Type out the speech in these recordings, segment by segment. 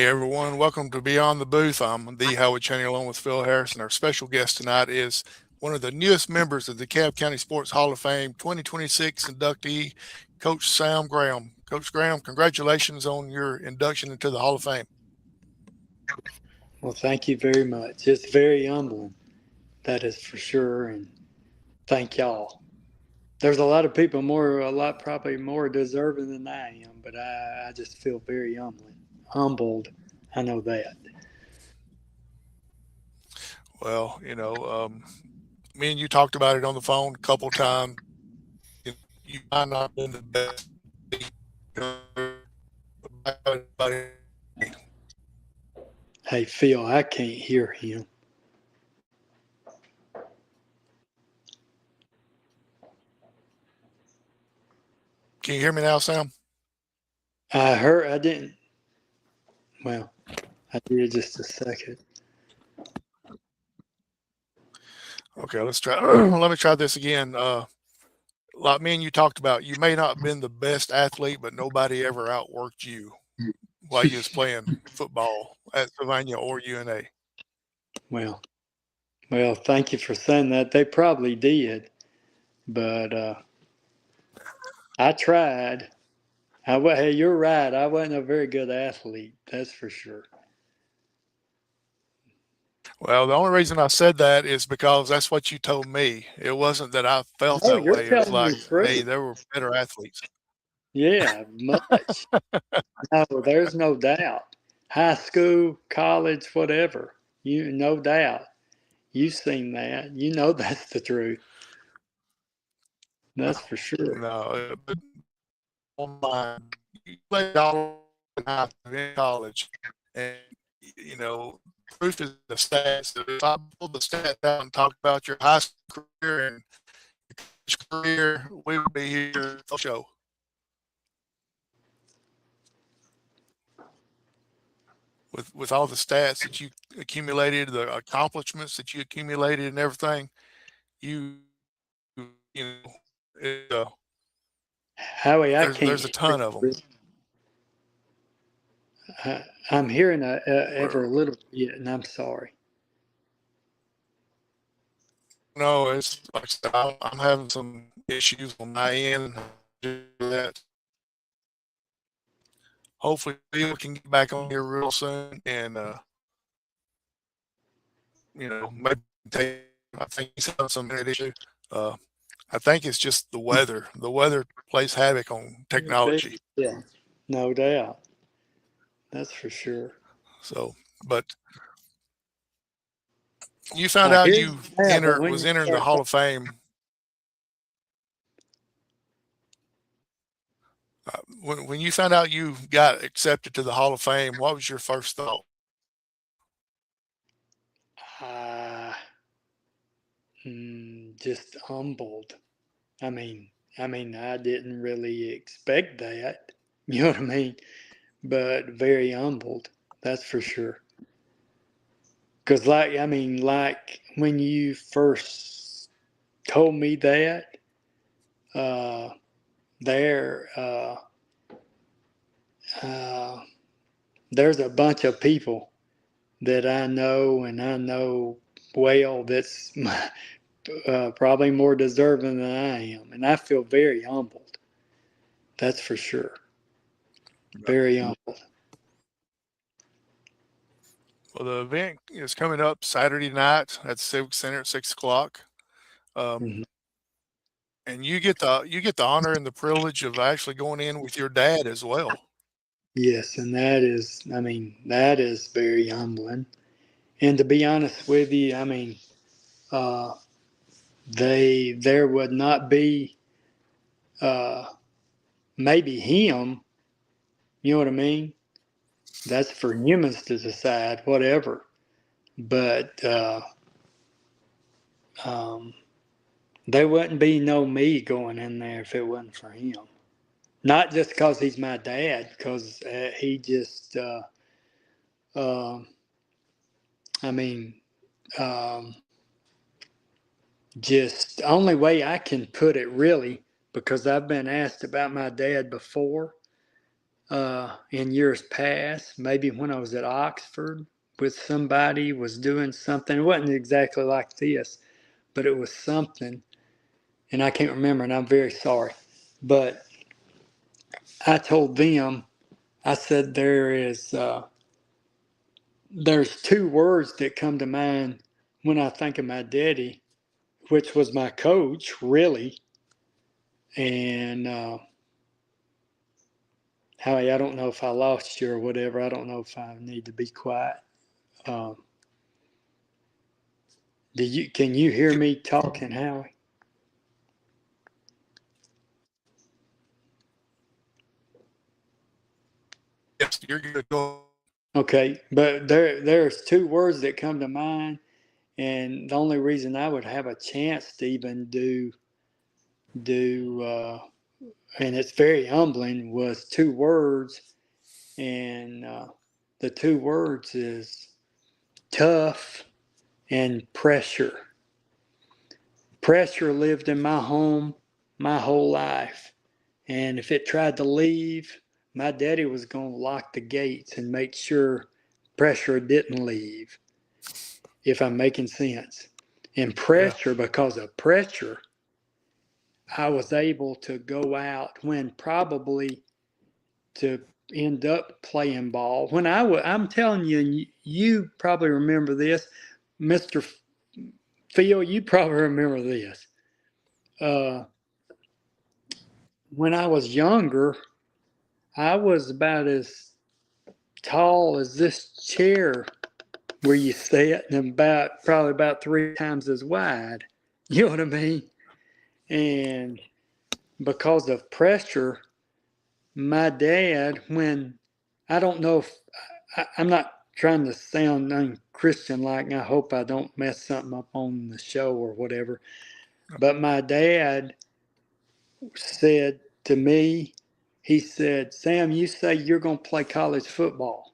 everyone. Welcome to Beyond the Booth. I'm the Howard Cheney along with Phil Harris, and our special guest tonight is one of the newest members of the DeKalb County Sports Hall of Fame 2026 inductee, Coach Sam Graham. Coach Graham, congratulations on your induction into the Hall of Fame. Well, thank you very much. It's very humbling, that is for sure, and thank y'all. There's a lot of people probably more deserving than I am, but I just feel very humbled. I know that. Well, me and you talked about it on the phone a couple times. You might not have been the best. Hey, Phil, I can't hear him. Can you hear me now, Sam? I didn't. Well, I did just a second. Okay, let's try. Let me try this again. Like me and you talked about, you may not have been the best athlete, but nobody ever outworked you while you was playing football at Sylvania or UNA. Well, thank you for saying that. They probably did, but I tried. Hey, you're right. I wasn't a very good athlete. That's for sure. Well, the only reason I said that is because that's what you told me. It wasn't that I felt No, that you're way. It was telling like, the truth. hey, there were better athletes. Yeah, much. No, there's no doubt. High school, college, whatever. No doubt. You've seen that. You know that's the truth. That's for sure. No, but online, you played all in college, and proof is the stats. If I pulled the stats out and talked about your high school career and your career, we would be here for the show. With all the stats that you accumulated, the accomplishments that you accumulated, and everything, Howie, I can't. There's a ton of them. I'm hearing ever a little bit, and I'm sorry. No, it's like I said, I'm having some issues on my end. That hopefully we can get back on here real soon, and maybe take. I think he's having some issue. I think it's just the weather. The weather plays havoc on technology. Yeah, no doubt. That's for sure. So, but you found out you was entering the Hall of Fame. When you found out you got accepted to the Hall of Fame, what was your first thought? Just humbled. I mean, I didn't really expect that. You know what I mean? But very humbled. That's for sure. Because, like when you first told me that, there's a bunch of people that I know and I know well that's probably more deserving than I am. And I feel very humbled. That's for sure. Very humbled. Well, the event is coming up Saturday night at the Civic Center at 6:00. And you get the honor and the privilege of actually going in with your dad as well. Yes, and that is very humbling. And to be honest with you, there would not be maybe him. You know what I mean? That's for humans to decide, whatever. But there wouldn't be no me going in there if it wasn't for him. Not just because he's my dad, because he just, just only way I can put it really, because I've been asked about my dad before. in years past, maybe when I was at Oxford with somebody, was doing something. It wasn't exactly like this, but it was something, and I can't remember, and I'm very sorry. But I told them, I said, there's two words that come to mind when I think of my daddy, which was my coach, really. And Howie, I don't know if I lost you or whatever. I don't know if I need to be quiet. Um, can you hear me talking, Howie? Yes, you're good. Go. Okay, but there's two words that come to mind, and the only reason I would have a chance to even and it's very humbling, was two words, and the two words is tough and pressure. Pressure lived in my home my whole life. And if it tried to leave, my daddy was going to lock the gates and make sure pressure didn't leave, if I'm making sense. And pressure, because of pressure, I was able to go out when probably to end up playing ball. When I'm telling you, you probably remember this, Mr. Phil, you probably remember this. When I was younger, I was about as tall as this chair where you sit, and probably about 3 times as wide. You know what I mean? And because of pressure, my dad, when I don't know if I'm not trying to sound unchristian like, and I hope I don't mess something up on the show or whatever, but my dad said to me, he said, Sam, you say you're going to play college football.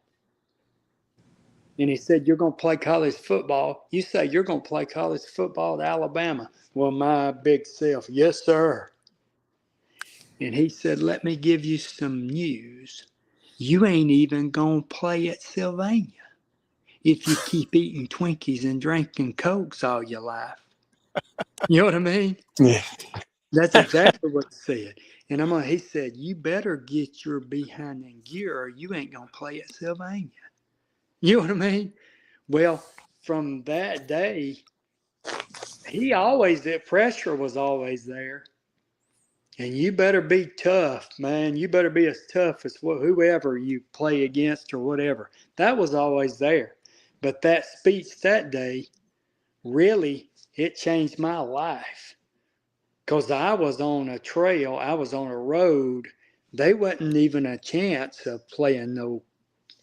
And he said, you're going to play college football. You say you're going to play college football at Alabama. Well, my big self, yes, sir. And he said, let me give you some news. You ain't even going to play at Sylvania if you keep eating Twinkies and drinking Cokes all your life. You know what I mean? Yeah. That's exactly what he said. And he said, you better get your behind in gear or you ain't going to play at Sylvania. You know what I mean? Well, from that day, that pressure was always there. And you better be tough, man. You better be as tough as whoever you play against or whatever. That was always there. But that speech that day, really, it changed my life. Because I was on a trail, I was on a road. They wasn't even a chance of playing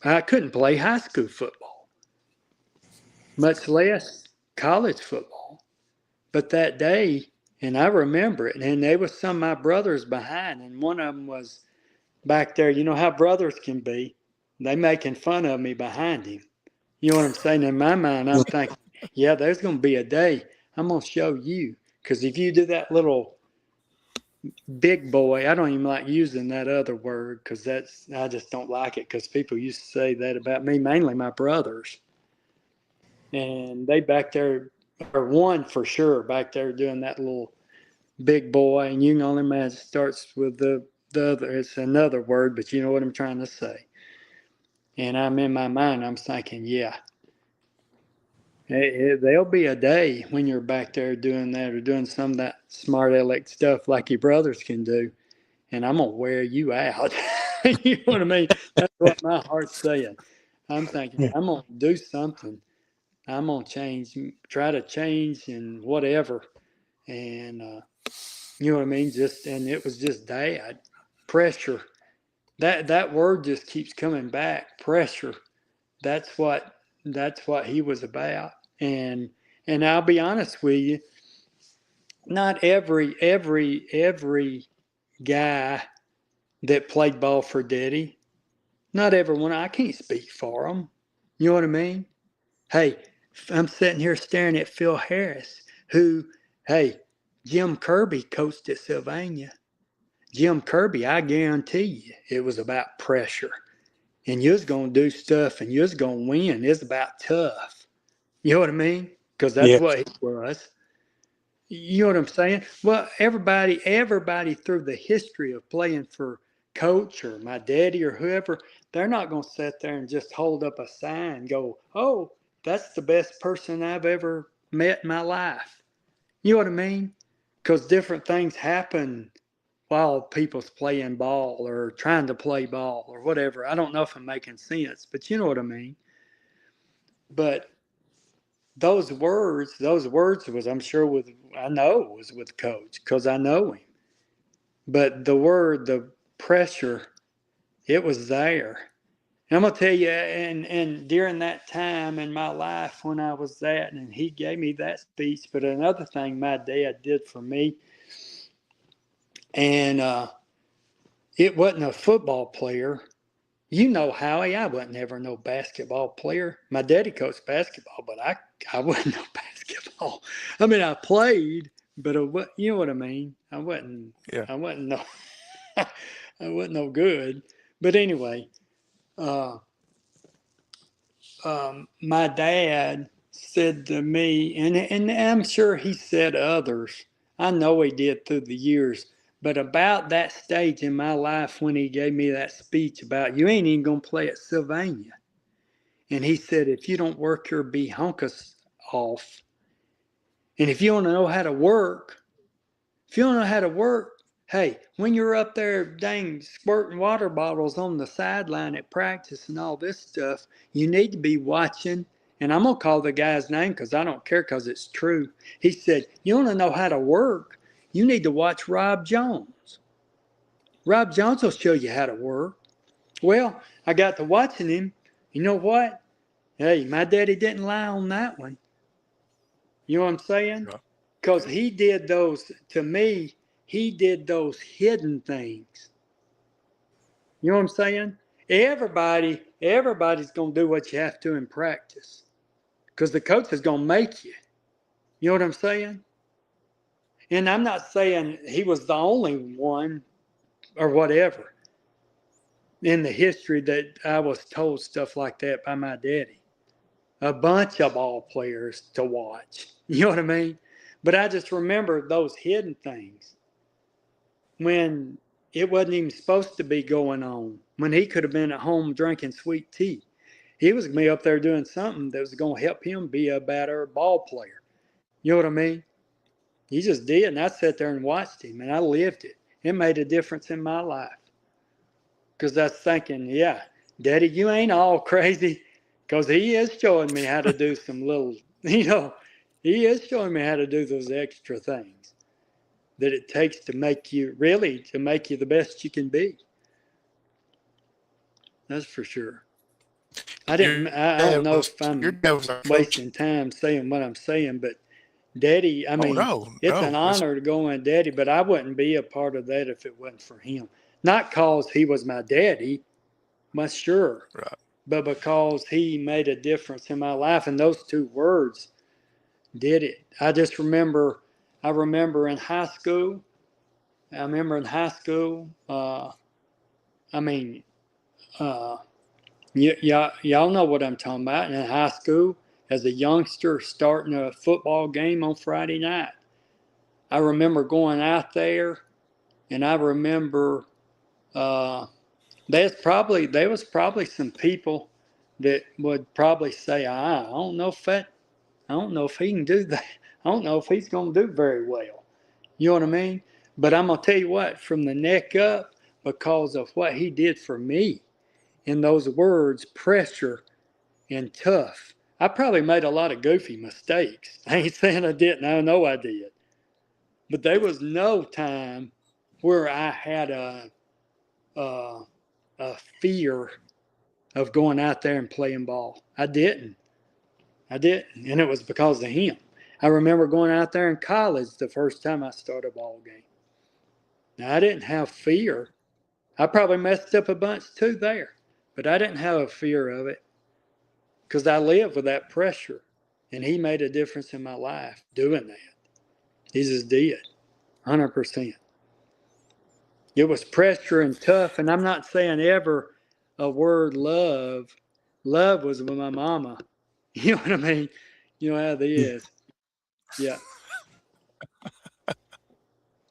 I couldn't play high school football, much less college football. But that day, and I remember it, and there was some of my brothers behind, and one of them was back there. You know how brothers can be. They making fun of me behind him. You know what I'm saying? In my mind, I'm thinking, yeah, there's going to be a day I'm going to show you. Because if you do that little big boy, I don't even like using that other word because I just don't like it because people used to say that about me, mainly my brothers. And they back there, or one for sure, back there doing that little big boy. And you can only imagine it starts with the other, it's another word, but you know what I'm trying to say. And I'm in my mind, I'm thinking, yeah, there'll be a day when you're back there doing that or doing some of that smart aleck stuff like your brothers can do. And I'm going to wear you out. You know what I mean? That's what my heart's saying. I'm thinking, I'm going to do something. I'm going to change, try to change and whatever. And, you know what I mean? And it was just dad. Pressure. That word just keeps coming back. Pressure. That's what he was about. And I'll be honest with you, not every guy that played ball for Daddy, not everyone. I can't speak for them. You know what I mean? Hey, I'm sitting here staring at Phil Harris, who, hey, Jim Kirby coached at Sylvania. Jim Kirby, I guarantee you, it was about pressure. And you was going to do stuff and you was going to win. It's about tough. You know what I mean? Because that's Yeah. what he was. You know what I'm saying? Well, everybody through the history of playing for coach or my daddy or whoever, they're not going to sit there and just hold up a sign and go, oh, that's the best person I've ever met in my life. You know what I mean? Because different things happen while people's playing ball or trying to play ball or whatever. I don't know if I'm making sense, but you know what I mean. But those words was, I'm sure, I know it was with coach because I know him. But the pressure, it was there. And I'm gonna tell you, and during that time in my life when I was that, and he gave me that speech. But another thing my dad did for me, and it wasn't a football player. You know, Howie, I wasn't ever no basketball player. My daddy coached basketball, but I wasn't no basketball. I mean, I played, but you know what I mean. Yeah. I wasn't no, I wasn't no good. But anyway, uh, my dad said to me, and I'm sure he said others. I know he did through the years. But about that stage in my life when he gave me that speech about you ain't even gonna play at Sylvania. And he said, if you don't work your behunkus off, and if you want to know how to work, if you don't know how to work, hey, when you're up there dang squirting water bottles on the sideline at practice and all this stuff, you need to be watching. And I'm going to call the guy's name because I don't care because it's true. He said, you want to know how to work? You need to watch Rob Jones. Rob Jones will show you how to work. Well, I got to watching him. You know what? Hey, my daddy didn't lie on that one. You know what I'm saying? Yeah. Because he did those, to me, he did those hidden things. You know what I'm saying? Everybody's going to do what you have to in practice. Because the coach is going to make you. You know what I'm saying? And I'm not saying he was the only one or whatever in the history that I was told stuff like that by my daddy. A bunch of ball players to watch. You know what I mean? But I just remember those hidden things when it wasn't even supposed to be going on, when he could have been at home drinking sweet tea. He was going to be up there doing something that was going to help him be a better ball player. You know what I mean? He just did, and I sat there and watched him, and I lived it. It made a difference in my life because I was thinking, yeah, Daddy, you ain't all crazy, because he is showing me how to do some little, he is showing me how to do those extra things that it takes to make you the best you can be. That's for sure. I Your didn't. I don't dad know was if your I'm dad was our coach. wasting time saying what I'm saying, but Daddy, I Oh mean, no, it's an no. It's honor to go in Daddy, but I wouldn't be a part of that if it wasn't for him. Not because he was my daddy, much sure, right. but because he made a difference in my life, and those two words did it. I remember in high school. I remember in high school. I mean, uh, y'all know what I'm talking about. In high school, as a youngster, starting a football game on Friday night, I remember going out there, and I remember uh, there was probably some people that would probably say, I don't know if he can do that. I don't know if he's going to do very well. You know what I mean? But I'm going to tell you what, from the neck up, because of what he did for me in those words, pressure and tough. I probably made a lot of goofy mistakes. I ain't saying I didn't. I know I did. But there was no time where I had a, a fear of going out there and playing ball. I didn't. I didn't. And it was because of him. I remember going out there in college the first time I started a ball game. Now, I didn't have fear. I probably messed up a bunch too there, but I didn't have a fear of it because I lived with that pressure. And he made a difference in my life doing that. He just did, 100%. It was pressure and tough. And I'm not saying ever a word love. Love was with my mama. You know what I mean? You know how that Yeah. is. Yeah,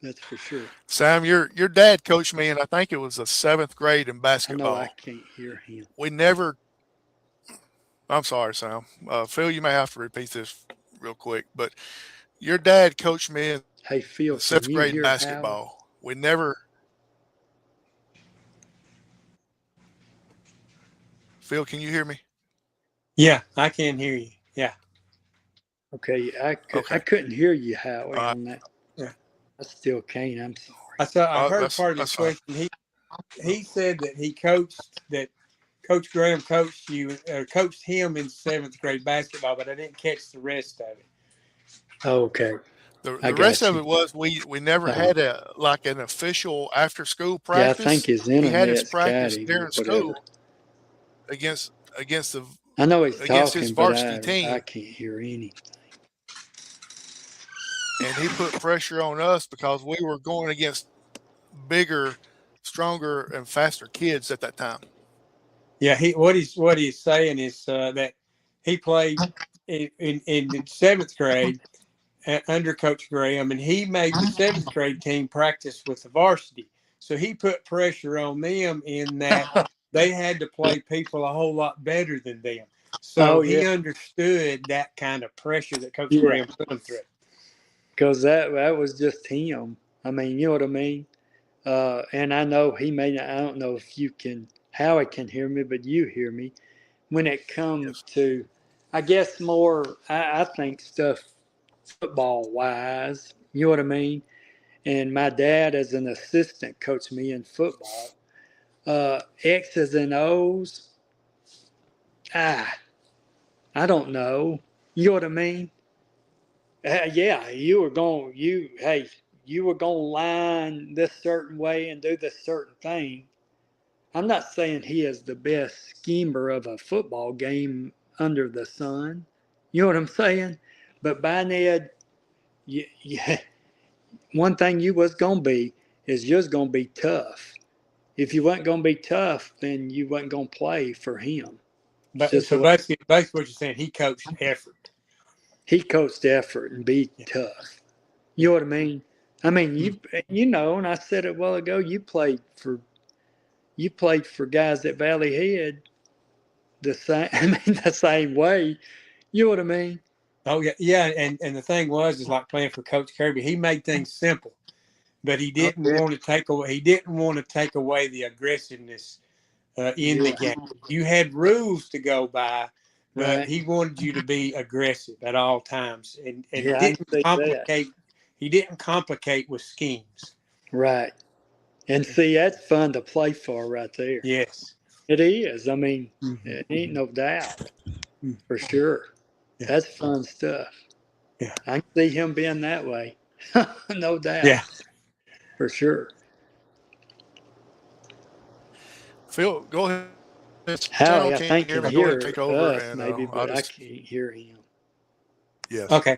that's for sure. Sam, your dad coached me, and I think it was the seventh grade in I know I basketball. can't hear him. We never. I'm sorry, Sam. Phil, you may have to repeat this real quick, but your dad coached me in Hey, the Phil, seventh can you grade in hear Howard? basketball. We never. Phil, can you hear me? Yeah, I can hear you. Yeah. Okay, I Okay. couldn't hear you, Howie, Uh, on that. Yeah. I still can't. I'm sorry. I heard part of his that's fine. question. He said that Coach Graham coached you or coached him in seventh grade basketball, but I didn't catch the rest of it. Okay, I The rest got of you. it was we never Uh, had a like an official after school yeah, I think practice. his He had his internet's got practice him or during whatever. school against against the I know he's against his talking, but varsity I team, can't hear anything. and he put pressure on us because we were going against bigger, stronger, and faster kids at that time. Yeah, what he's saying is that he played in seventh grade under Coach Graham, and he made the seventh grade team practice with the varsity. So he put pressure on them in that they had to play people a whole lot better than them. So Oh yeah, he understood that kind of pressure that Coach yeah, Graham put him through. because that was just him. I mean, you know what I mean. And I know he may not. I don't know if you can, Howie can hear me, but you hear me. When it comes Yes. to, I guess more, I think stuff football wise. You know what I mean? And my dad, as an assistant, coached me in football. X's and O's. Ah, I don't know. You know what I mean? Yeah, you were going to line this certain way and do this certain thing. I'm not saying he is the best schemer of a football game under the sun. You know what I'm saying? But by Ned, you, one thing you was gonna be is just gonna be tough. If you wasn't gonna be tough, then you wasn't gonna play for him. It's But just so the way basically what you're saying, he coached effort. he coached effort and be Yeah, tough. You yeah, know what I mean? I mean you know, and I said it a while ago. You played for guys at Valley Head the same. I mean the same way. You know what I mean? oh yeah, yeah. And the thing was, is like playing for Coach Kirby. He made things simple, but he Oh didn't yeah, want to take away. He didn't want to take away the aggressiveness in the yeah, game. You had rules to go by, but right. he wanted you to be aggressive at all times, and Yeah, I can didn't see that. complicate. He didn't complicate with schemes. Right. And see, that's fun to play for right there. Yes. It is. I mean, Mm-hmm. it ain't no doubt Mm-hmm. for sure. Yeah. That's fun stuff. Yeah. I can see him being that way. No doubt Yeah. for sure. Phil, go ahead. Sam, Howie, I can you think hear can me? Go ahead and hear take over, us and maybe, I'll but I just can't hear him. yes, Okay.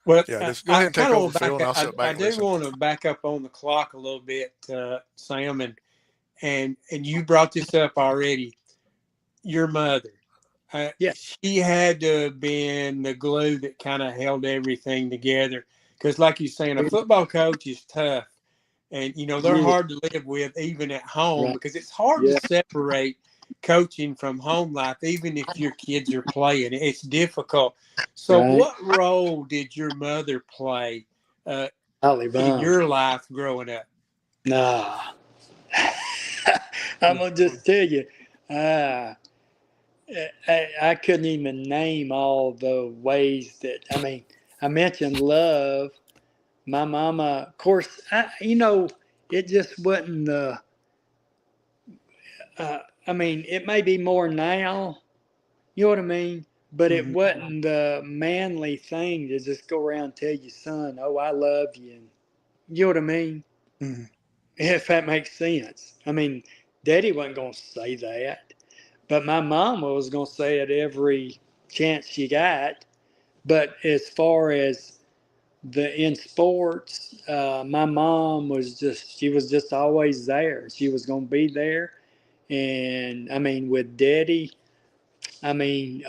Well, yeah, just go I ahead and take kind of over, want to Phil, back and up. I'll sit I back and do listen. want to back up on the clock a little bit, Sam, and you brought this up already. Your mother, Yeah, she had to have been the glue that kind of held everything together. Because, like you're saying, a football coach is tough, and they're yeah, hard to live with even at home right. because it's hard to Yeah, separate coaching from home life, even if your kids are playing. It's difficult. So, right. what role did your mother play uh, Holly in Bum. your life growing up? Nah. I'm gonna just tell you, uh, I couldn't even name all the ways that I mentioned love. My mama, of course, it just wasn't the. It may be more now. You know what I mean? But it Mm-hmm. wasn't the manly thing to just go around and tell your son, "Oh, I love you," and you know what I mean? Mm-hmm. If that makes sense. I mean, Daddy wasn't gonna say that, but my mama was gonna say it every chance she got. But as far as in sports, my mom she was just always there. She was going to be there. And I mean, with Daddy, I mean,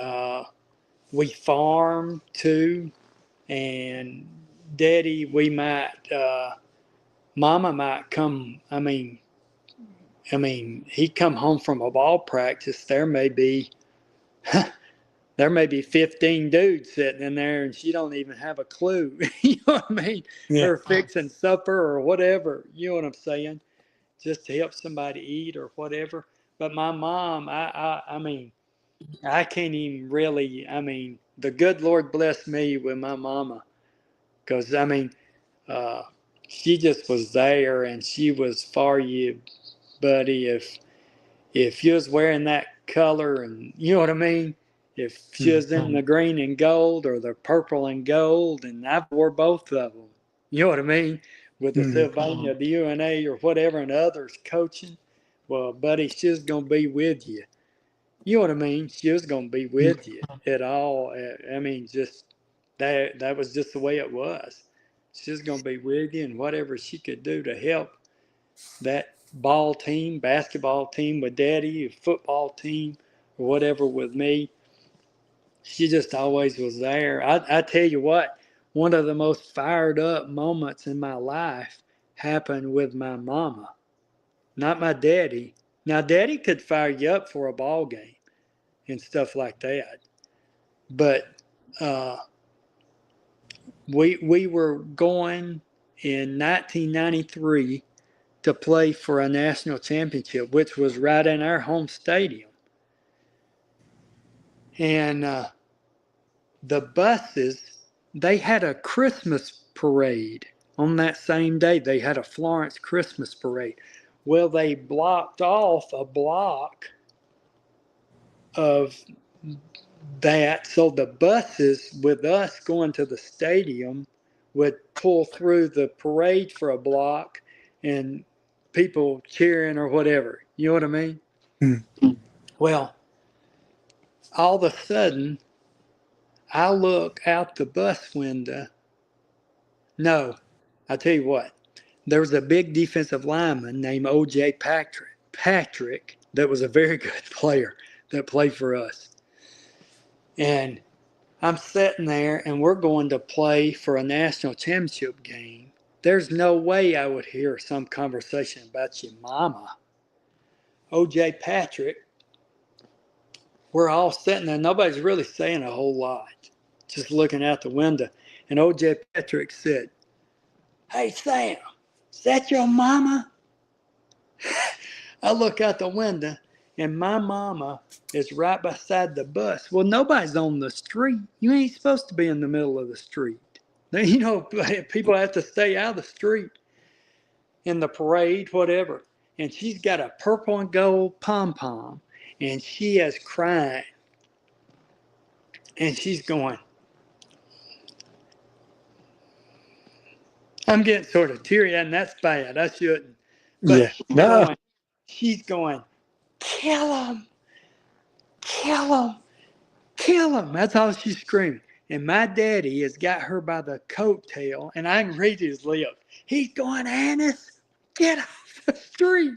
we farm too. And Daddy, Mama might come. He come home from a ball practice. There may be 15 dudes sitting in there, and she don't even have a clue. You know what I mean? Yeah. Or fixing supper or whatever. You know what I'm saying? Just to help somebody eat or whatever. But my mom, I mean, I can't even really. I mean, the good Lord bless me with my mama, because I mean, uh, she just was there, and she was for you, buddy. If you was wearing that color, and you know what I mean, if she was in the green and gold or the purple and gold, and I wore both of them, you know what I mean, with the Sylvania, the UNA or whatever, and others coaching, well, buddy, she's gonna be with you. You know what I mean? She was gonna be with you at all. I mean, just that was just the way it was. She's gonna be with you, and whatever she could do to help that ball team, basketball team with Daddy, football team, or whatever with me. She just always was there. I tell you what, one of the most fired up moments in my life happened with my mama, not my daddy. Now, Daddy could fire you up for a ball game and stuff like that, but uh, we were going in 1993 to play for a national championship, which was right in our home stadium. And the buses, they had a Christmas parade on that same day. They had a Florence Christmas parade. Well, they blocked off a block of that, so the buses with us going to the stadium would pull through the parade for a block and people cheering or whatever. You know what I mean? Well, all of a sudden, I look out the bus window. No, I tell you what, there was a big defensive lineman named O.J. Patrick that was a very good player that played for us. And I'm sitting there, and we're going to play for a national championship game. There's no way I would hear some conversation about your mama. O.J. Patrick, we're all sitting there. Nobody's really saying a whole lot, just looking out the window. And O.J. Patrick said, "Hey, Sam, is that your mama?" I look out the window, and my mama is right beside the bus. Well, nobody's on the street. You ain't supposed to be in the middle of the street. You know, people have to stay out of the street in the parade, whatever. And she's got a purple and gold pom pom, and she is crying. And she's going, I'm getting sort of teary, and that's bad. I shouldn't. But Yeah. No. she's going, kill him, kill him, kill him. That's all she's screaming. And my daddy has got her by the coattail, and I can read his lips. He's going, Annis, get off the street.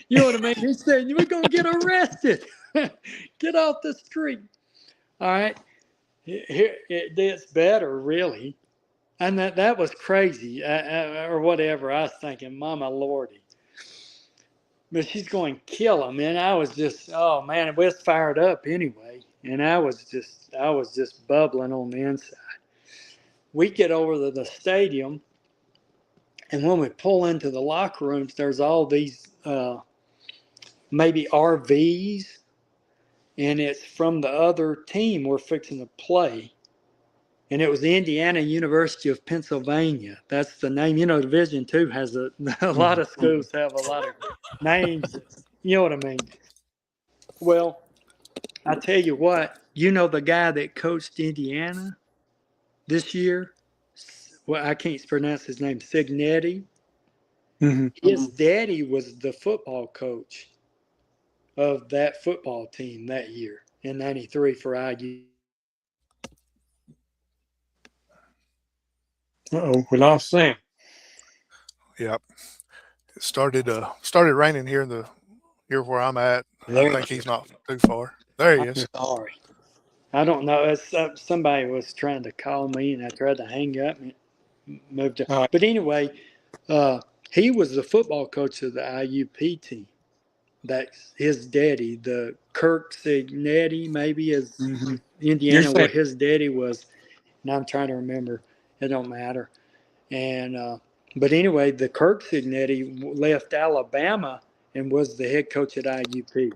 You know what I mean? He said, we're going to get arrested. Get off the street. All right. It's better, really. And that was crazy, or whatever. I was thinking, Mama Lordy. But she's going to kill him. And I was just, oh man, it was fired up anyway. And I was just bubbling on the inside. We get over to the stadium, and when we pull into the locker rooms, there's all these maybe RVs, and it's from the other team we're fixing to play. And it was the Indiana University of Pennsylvania. That's the name. You know, Division II has a lot of schools have a lot of names. You know what I mean? Well, I tell you what, you know the guy that coached Indiana this year? Well, I can't pronounce his name, Signetti. His daddy was the football coach of that football team that year in '93 for IU. Uh-oh, we lost Sam. Yep. It started raining here where I'm at. I There, think he's not too far. There he I'm is. sorry. I don't know. It's, somebody was trying to call me, and I tried to hang up and it moved. All right. But anyway, uh, he was the football coach of the IUP team. That's his daddy, the Kirk Signetti, maybe is Mm-hmm. You're Indiana, where saying his daddy was. And I'm trying to remember. It don't matter. And but anyway, the Kirk Signetti left Alabama and was the head coach at IUP.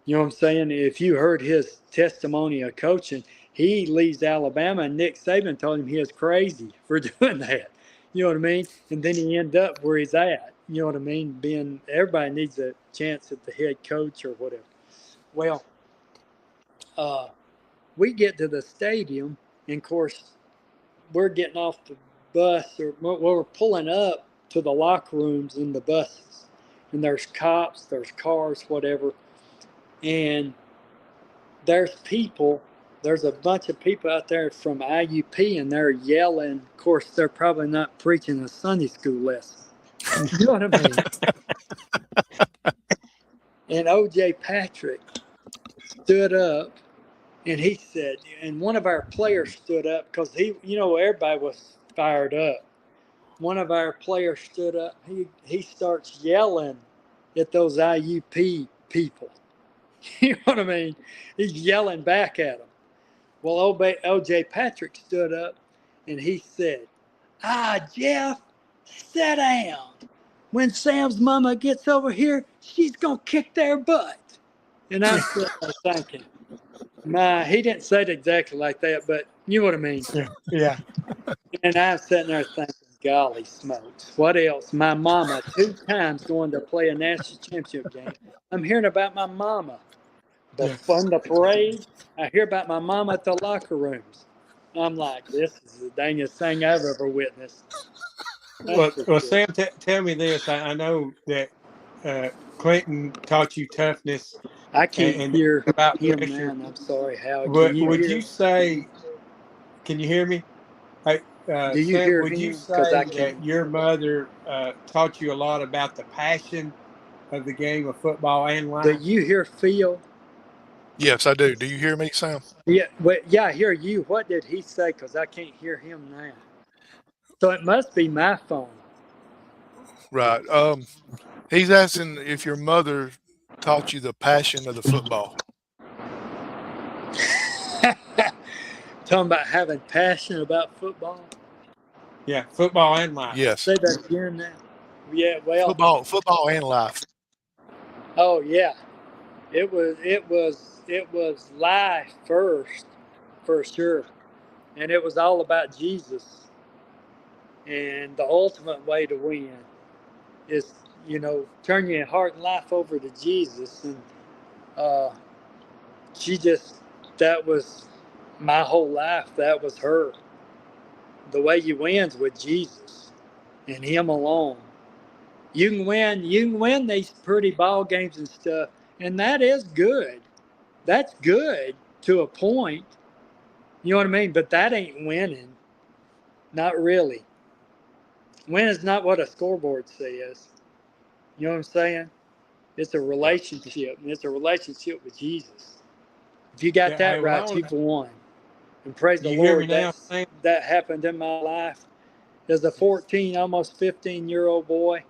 You know what I'm saying? If you heard his testimony of coaching, he leaves Alabama, and Nick Saban told him he was crazy for doing that. You know what I mean? And then he ended up where he's at. You know what I mean? Being everybody needs a chance at the head coach or whatever. Well, uh, we get to the stadium, and of course, we're getting off the bus, or we're pulling up to the locker rooms in the buses, and there's cops, there's cars, whatever, and there's people. There's a bunch of people out there from IUP, and they're yelling. Of course, they're probably not preaching a Sunday school lesson. You know what I mean? And OJ Patrick stood up, and he said, and one of our players stood up because he, everybody was fired up. One of our players stood up. He starts yelling at those IUP people. You know what I mean? He's yelling back at them. Well, OJ Patrick stood up and he said, Jeff, sit down. When Sam's mama gets over here, she's going to kick their butt. And I'm sitting there thinking, he didn't say it exactly like that, but you know what I mean. yeah. And I'm sitting there thinking, golly smokes, what else? My mama, 2 times going to play a national championship game. I'm hearing about my mama. Yeah. From the parade, I hear about my mama at the locker rooms. I'm like, this is the dangest thing I've ever witnessed. Well, That's for sure. Sam, tell me this. I know that Clinton taught you toughness I can't and hear about him now, pressure. and I'm sorry, Howard. Can you Would hear? you say? Can you hear me? Hey, Do you Sam, hear would you him? Because I say can't. that your mother taught you a lot about the passion of the game of football and Do life? you hear Phil? Yes, I do. Do you hear me, Sam? Yeah, yeah, I hear you. What did he say? Because I can't hear him now. So it must be my phone. Right. He's asking if your mother taught you the passion of the football. Talking about having passion about football. Yeah, football and life. Yes. Say that again now. Yeah, well. Football and life. Oh yeah. It was life first, for sure, and it was all about Jesus. And the ultimate way to win is, turn your heart and life over to Jesus. And uh, she just, that was my whole life. That was her. The way you win's with Jesus and Him alone. You can win. You can win these pretty ball games and stuff, and that is good. That's good to a point. You know what I mean? But that ain't winning. Not really. Winning's not what a scoreboard says. You know what I'm saying? It's a Yeah. relationship, and it's a relationship with Jesus. If you got Yeah. Hey, that well, right, you've won. And praise the you hear me Lord, now, Sam? that happened in my life as a 14, almost 15-year-old boy,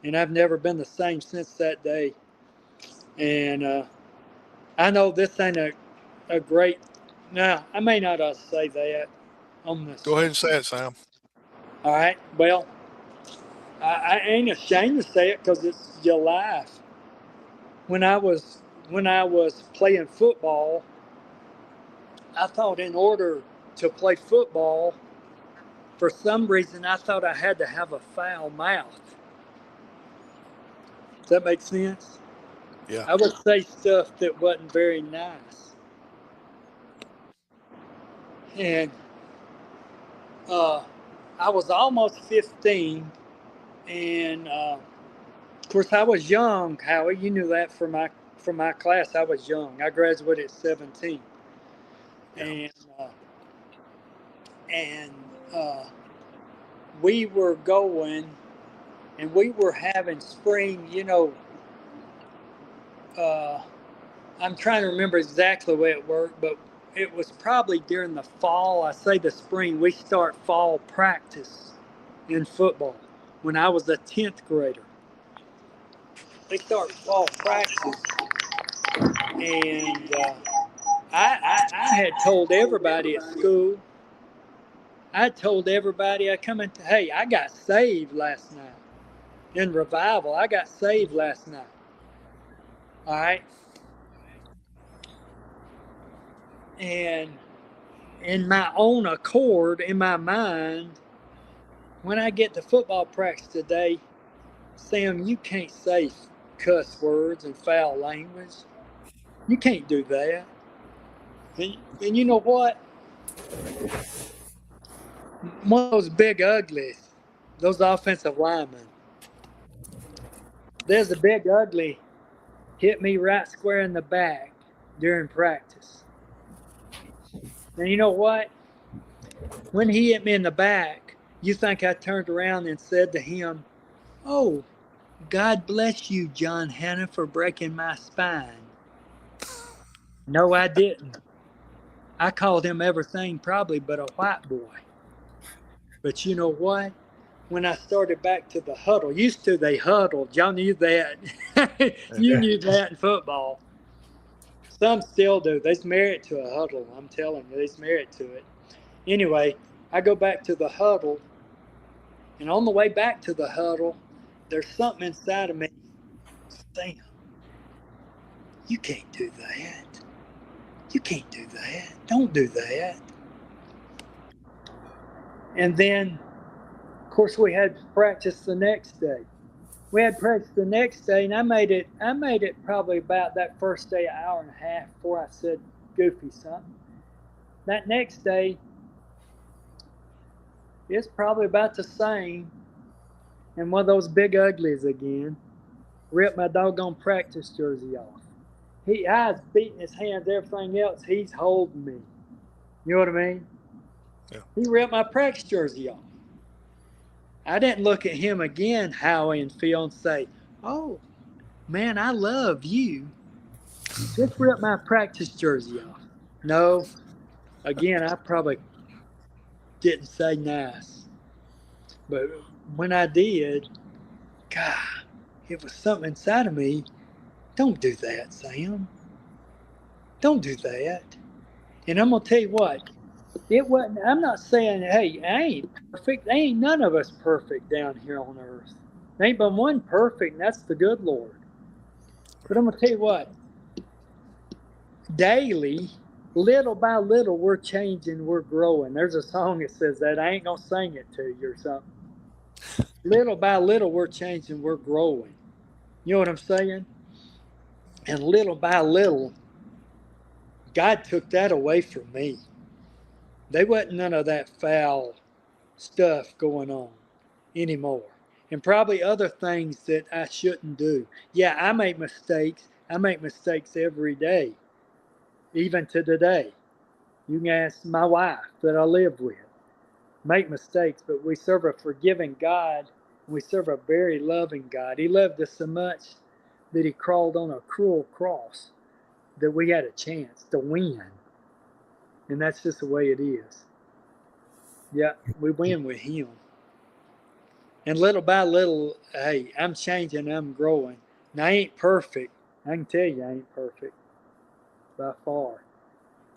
and I've never been the same since that day. And I know this ain't a great. Now, I may not ought to say that on this. Go ahead and say it, Sam. All right. Well, I ain't ashamed to say it because it's your life. When I was playing football, I thought in order to play football, for some reason, I thought I had to have a foul mouth. Does that make sense? Yeah. I would say stuff that wasn't very nice. And I was almost 15, and of course I was young. Howie, you knew that from my class. I was young. I graduated at 17, Yeah. and uh, we were going and we were having spring, I'm trying to remember exactly the way it worked, but it was probably during the fall. I say the spring, we start fall practice in football when I was a 10th grader. They start fall practice, and I had told everybody at school, I told everybody I come in, hey, I got saved last night. In revival, I got saved last night. All right. And in my own accord, in my mind, when I get to football practice today, Sam, you can't say cuss words and foul language. You can't do that. And you know what? One of those big uglies, those offensive linemen, there's a big ugly hit me right square in the back during practice. And you know what? When he hit me in the back, you think I turned around and said to him, "Oh, God bless you, John Hanna, for breaking my spine." No, I didn't. I called him everything probably but a white boy. But you know what? When I started back to the huddle, used to they huddled. Y'all knew that. You knew that in football. Some still do. They's married to a huddle. I'm telling you, they's married to it. Anyway, I go back to the huddle, and on the way back to the huddle, there's something inside of me saying, "You can't do that. You can't do that. Don't do that." And then, of course, we had practice the next day. We had practice the next day, and I made it probably about that first day an hour and a half before I said goofy something. That next day, it's probably about the same. And one of those big uglies again ripped my doggone practice jersey off. I was beating his hands, everything else. He's holding me. You know what I mean? Yeah. He ripped my practice jersey off. I didn't look at him again, Howie and Phil, and say, "Oh, man, I love you. Just rip my practice jersey off." No, again, I probably didn't say nice. But when I did, God, it was something inside of me. Don't do that, Sam. Don't do that. And I'm going to tell you what, it wasn't, I'm not saying, hey, I ain't perfect. There ain't none of us perfect down here on earth. There ain't but one perfect, and that's the good Lord. But I'm going to tell you what, daily, little by little, we're changing, we're growing. There's a song that says that. I ain't going to sing it to you or something. Little by little, we're changing, we're growing. You know what I'm saying? And little by little, God took that away from me. There wasn't none of that foul stuff going on anymore. And probably other things that I shouldn't do. Yeah, I make mistakes. I make mistakes every day, even to today. You can ask my wife that I live with. Make mistakes, but we serve a forgiving God. We serve a very loving God. He loved us so much that he crawled on a cruel cross that we had a chance to win. And that's just the way it is. Yeah, we win with him. And little by little, hey, I'm changing, I'm growing. Now, I ain't perfect. I can tell you I ain't perfect by far.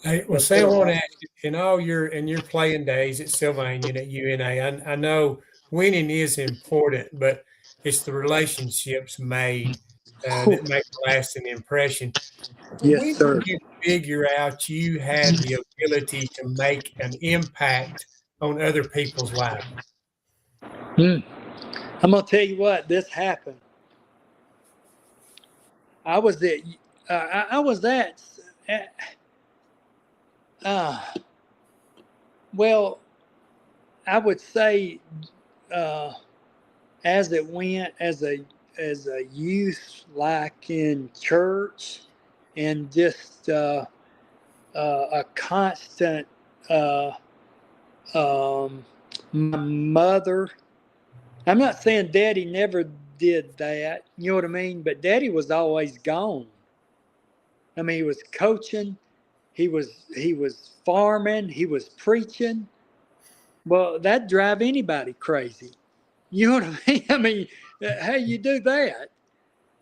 Hey, well, Sam, I want to ask you, in your playing days at Sylvania and at UNA, I know winning is important, but it's the relationships made that make a lasting impression. Yes, When sir. did you figure out you had the ability to make an impact on other people's lives? I'm going to tell you what, this happened. I was at, uh, well, I would say, uh, as it went as a youth, like in church, and just a constant, uh, um, My mother, I'm not saying Daddy never did that, you know what I mean? But Daddy was always gone. I mean, he was coaching, he was farming, he was preaching. Well, that'd drive anybody crazy. You know what I mean? I mean, how you do that?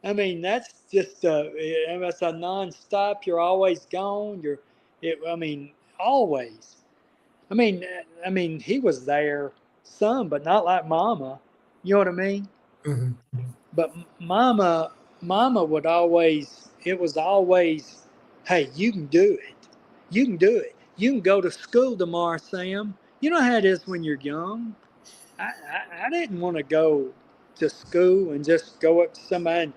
I mean, that's just that's a nonstop. You're always gone. I mean, always. I mean, he was there some, but not like Mama. You know what I mean? Hmm. But Mama would always. It was always, hey, you can do it. You can do it. You can go to school tomorrow, Sam. You know how it is when you're young. I didn't want to go to school and just go up to somebody and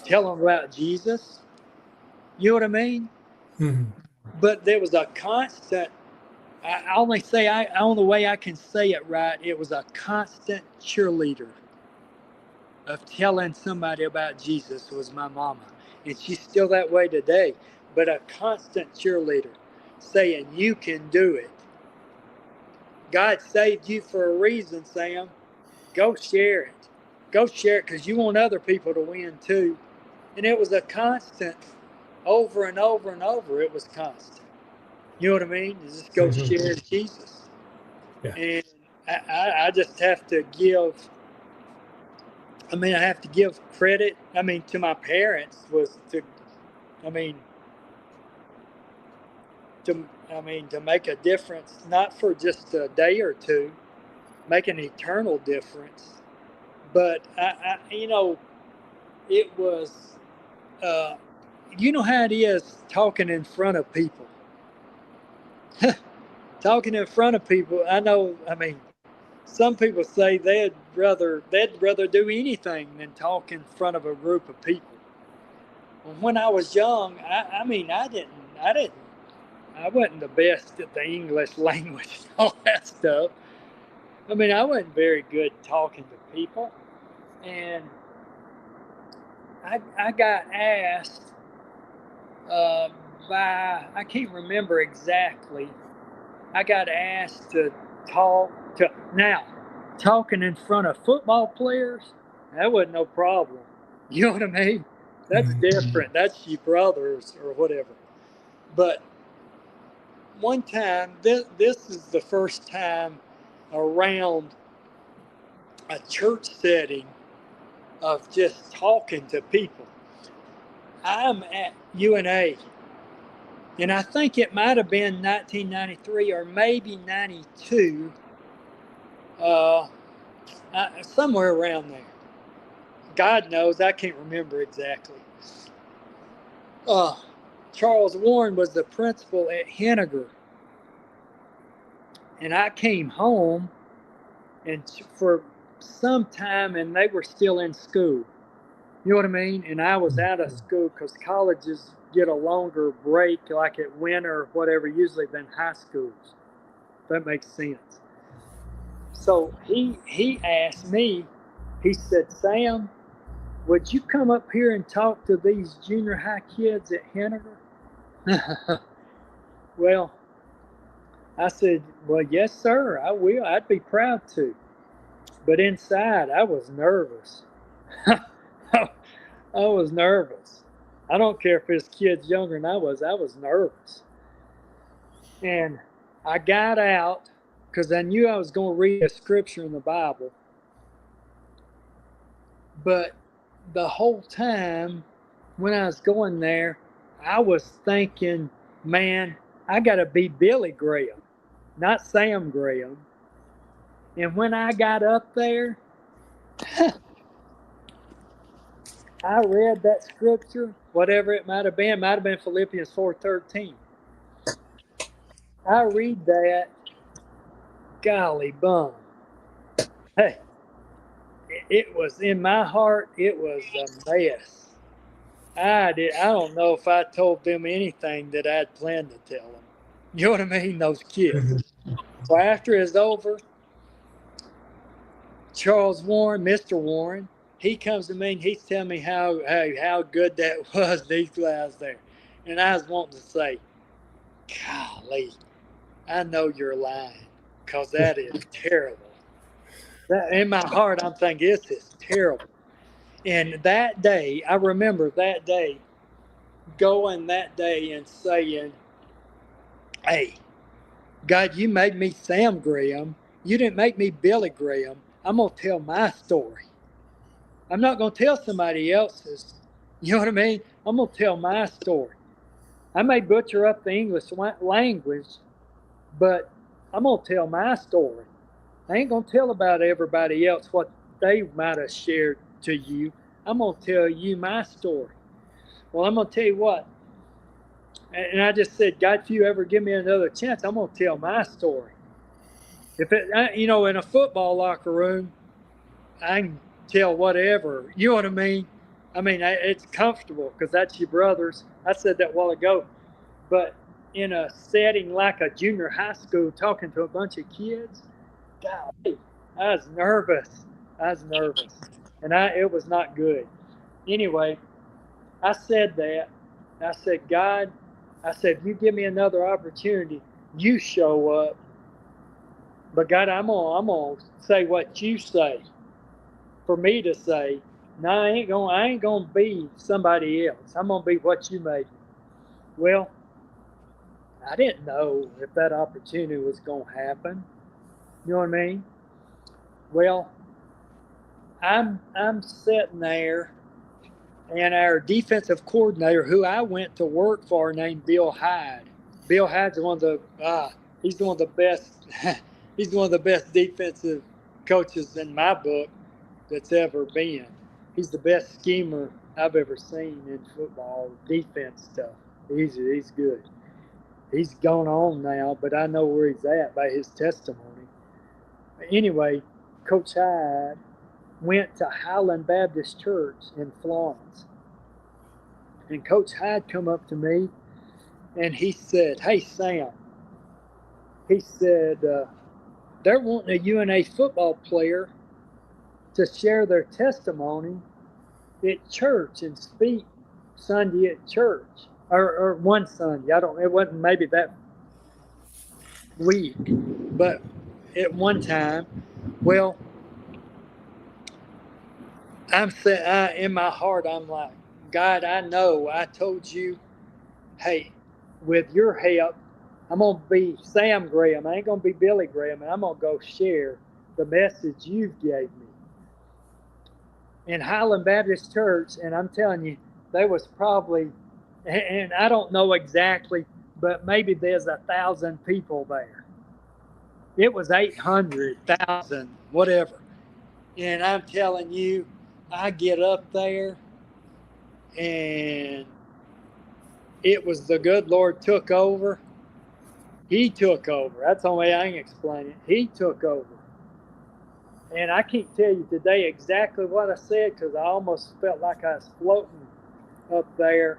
tell them about Jesus. You know what I mean? Hmm. But there was a constant. I only say I only way I can say it right. It was a constant cheerleader of telling somebody about Jesus was my mama, and she's still that way today. But a constant cheerleader, saying you can do it. God saved you for a reason, Sam. Go share it. Go share it because you want other people to win too. And it was a constant, over and over and over. It was constant. You know what I mean? Just go Hmm. share Jesus. Yeah. And I just have to give. I mean, I have to give credit. I mean, to my parents was to. I mean, to make a difference, not for just a day or two, make an eternal difference. But it was. Uh, you know how it is talking in front of people. Talking in front of people, I know. I mean, some people say they'd rather do anything than talk in front of a group of people. When I was young, I mean, I wasn't the best at the English language and all that stuff. I mean, I wasn't very good talking to people, and I got asked uh, by, I can't remember exactly. I got asked to talk to now talking in front of football players. That wasn't no problem. You know what I mean? That's Hmm. different. That's your brothers or whatever. But one time, this is the first time around a church setting of just talking to people. I'm at UNA, and I think it might have been 1993 or maybe 92, uh, somewhere around there. God knows, I can't remember exactly. Uh, Charles Warren was the principal at Henniger, and I came home and for some time, and they were still in school. You know what I mean? And I was out of school because colleges get a longer break, like at winter or whatever, usually than high schools. That makes sense. So he asked me. He said, "Sam, would you come up here and talk to these junior high kids at Henniger?" Well, I said, "Well, yes, sir, I will. I'd be proud to." But inside, I was nervous. I was nervous. I don't care if this kid's younger than I was nervous. And I got out because I knew I was going to read a scripture in the Bible. But the whole time when I was going there, I was thinking, man, I got to be Billy Graham, not Sam Graham. And when I got up there, I read that scripture, whatever it might have been Philippians 4:13. I read that, golly bum. Hey, it was in my heart, it was a mess. I don't know if I told them anything that I'd planned to tell them. You know what I mean? Those kids. Hmm. So after it's over, Charles Warren, Mr. Warren, he comes to me and he's telling me how good that was, these guys there. And I was wanting to say, golly, I know you're lying. because that is terrible. That, in my heart, I'm thinking, this is terrible. And that day, I remember that day, going that day and saying, hey, God, you made me Sam Graham. You didn't make me Billy Graham. I'm going to tell my story. I'm not going to tell somebody else's. You know what I mean? I'm going to tell my story. I may butcher up the English language, but I'm going to tell my story. I ain't going to tell about everybody else what they might have shared to you. I'm going to tell you my story. Well, I'm going to tell you what. And I just said, God, if you ever give me another chance, I'm going to tell my story. If it, you know, in a football locker room, I can tell whatever. You know what I mean? I mean, it's comfortable because that's your brothers. I said that a while ago. But in a setting like a junior high school, talking to a bunch of kids, golly, I was nervous. And it was not good. Anyway, I said that. I said, God, I said, if you give me another opportunity, you show up. But God, I'm gonna say what you say. For me to say, no, I ain't gonna be somebody else. I'm gonna be what you made me. Well, I didn't know if that opportunity was gonna happen. You know what I mean? Well, I'm sitting there, and our defensive coordinator, who I went to work for, named Bill Hyde. Bill Hyde's one of the he's one of the best he's one of the best defensive coaches in my book that's ever been. He's the best schemer I've ever seen in football, defense stuff. He's good. He's gone on now, but I know where he's at by his testimony. Anyway, Coach Hyde went to Highland Baptist Church in Florence. And Coach Hyde come up to me and he said, hey, Sam, he said, they're wanting a UNA football player to share their testimony at church and speak Sunday at church, or one Sunday. It wasn't maybe that week, but at one time. Well, in my heart, I'm like, God, I know I told you, hey, with your help, I'm going to be Sam Graham. I ain't going to be Billy Graham, and I'm going to go share the message you've gave me. In Highland Baptist Church, and I'm telling you, there was probably, and I don't know exactly, but maybe there's 1,000 people there. It was 800,000, whatever. And I'm telling you, I get up there, and it was the good Lord took over. He took over. That's the only way I can explain it. He took over. And I can't tell you today exactly what I said because I almost felt like I was floating up there.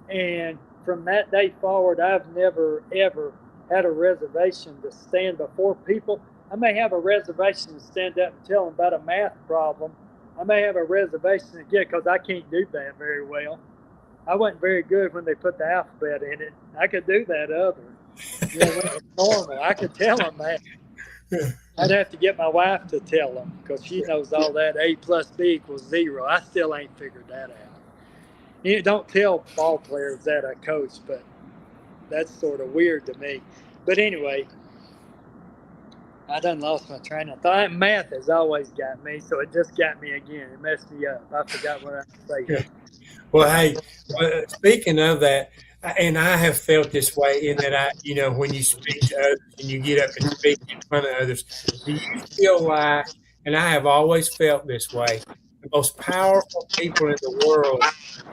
And from that day forward, I've never, ever had a reservation to stand before people. I may have a reservation to stand up and tell them about a math problem. I may have a reservation again because I can't do that very well. I wasn't very good when they put the alphabet in it. I could do that other. You know, when it's normal, I could tell them that. I'd have to get my wife to tell them because she knows all that. A plus B equals 0. I still ain't figured that out. You don't tell ball players that I coach, but that's sort of weird to me. But anyway, I done lost my train of thought. Math has always got me, so it just got me again. It messed me up. I forgot what I was saying. Well, hey, speaking of that, and I have felt this way in that when you speak to others and you get up and speak in front of others, do you feel like, and I have always felt this way, the most powerful people in the world,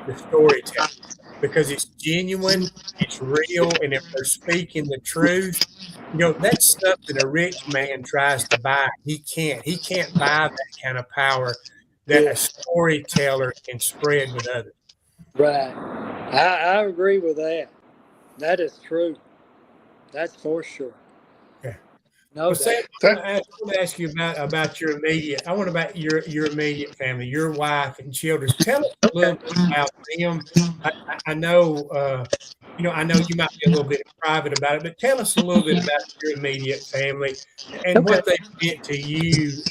the storytellers, because it's genuine, it's real, and if they're speaking the truth, that's something a rich man tries to buy. He can't buy that kind of power that a storyteller can spread with others. Right. I agree with that. That is true. That's for sure. Yeah. No well, Sam, I want to ask you about your immediate. I want about your immediate family, your wife and children. Tell us a little bit about them. I know I know you might be a little bit private about it, but tell us a little bit about your immediate family and what they meant to you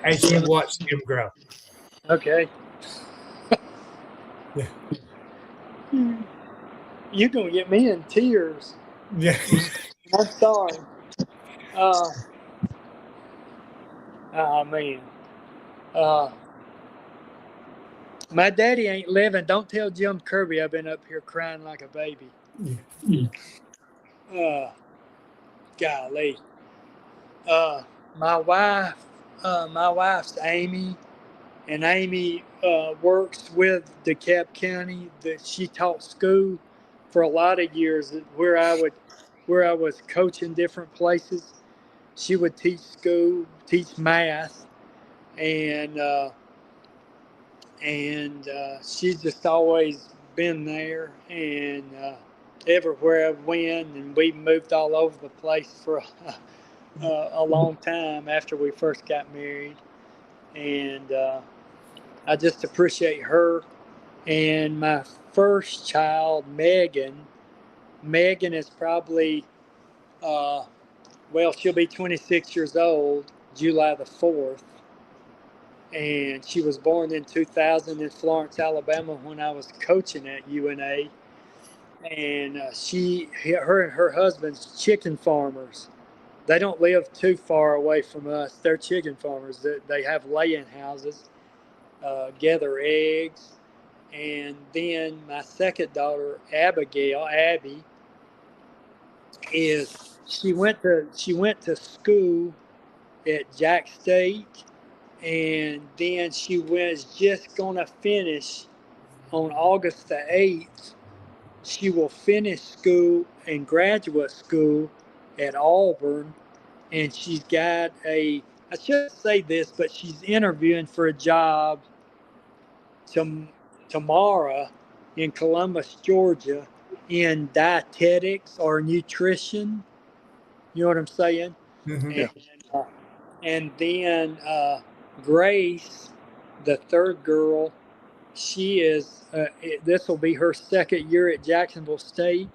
as you watched them grow. Okay. Yeah. You're going to get me in tears. Yeah. I'm sorry. Oh, man. My daddy ain't living. Don't tell Jim Kirby I've been up here crying like a baby. Golly. My wife, my wife's Amy, and Amy works with DeKalb County. That she taught school for a lot of years where I was coaching different places. She would teach school, teach math, and she's just always been there. And everywhere I went, and we moved all over the place for a long time after we first got married. And I just appreciate her. And my first child, Megan. Megan is probably, she'll be 26 years old, July the 4th. And she was born in 2000 in Florence, Alabama, when I was coaching at UNA. And her and her husband's chicken farmers. They don't live too far away from us. They're chicken farmers. They have laying houses, gather eggs. And then my second daughter, Abby, she went to school at Jack State, and then she was just gonna finish on August the 8th. She will finish school and graduate school at Auburn, and she's got I shouldn't say this, but she's interviewing for a job tomorrow in Columbus, Georgia, in dietetics or nutrition. You know what I'm saying? Mm-hmm. And then Grace, the third girl, she is. This will be her second year at Jacksonville State.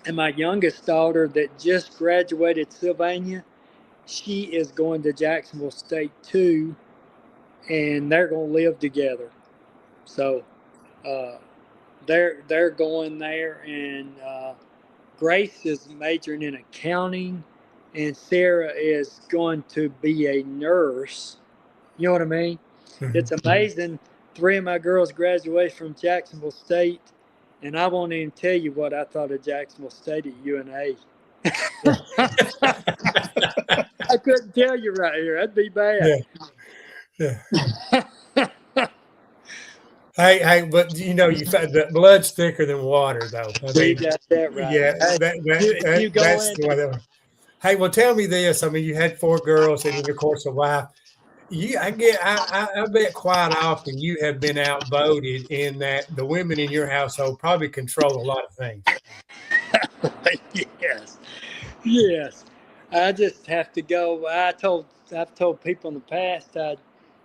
And my youngest daughter, that just graduated Sylvania, she is going to Jacksonville State too, and they're going to live together. So they're going there, and Grace is majoring in accounting, and Sarah is going to be a nurse. You know what I mean? Mm-hmm. It's amazing. 3 of my girls graduated from Jacksonville State, and I won't even tell you what I thought of Jacksonville State at UNA. I couldn't tell you right here. That'd be bad. Yeah. Hey, but the blood's thicker than water, though. I mean, You got that right. yeah, Hey, that's the way that. Hey, well, tell me this. I mean, you had 4 girls, and of course, a wife. I bet quite often you have been outvoted in that the women in your household probably control a lot of things. Yes. I just have to go. I've told people in the past I'd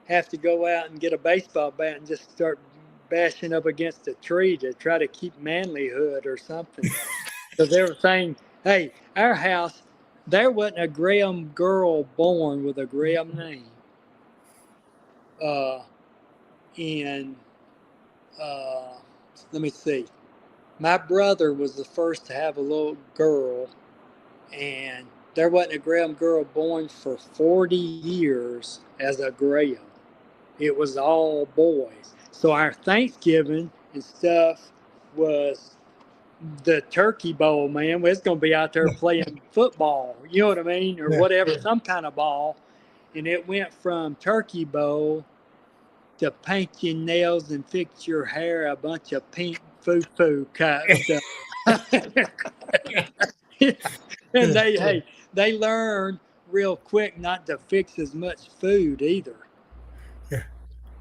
have to go out and get a baseball bat and just start bashing up against a tree to try to keep manlyhood or something. Because they were saying, hey, our house, there wasn't a Graham girl born with a Graham name. And let me see. My brother was the first to have a little girl, and there wasn't a Graham girl born for 40 years as a Graham. It was all boys. So our Thanksgiving and stuff was the turkey bowl, man. It's going to be out there playing football, you know what I mean? Or whatever, some kind of ball. And it went from turkey bowl to paint your nails and fix your hair, a bunch of pink foo-foo kind of stuff. And they learned real quick not to fix as much food either.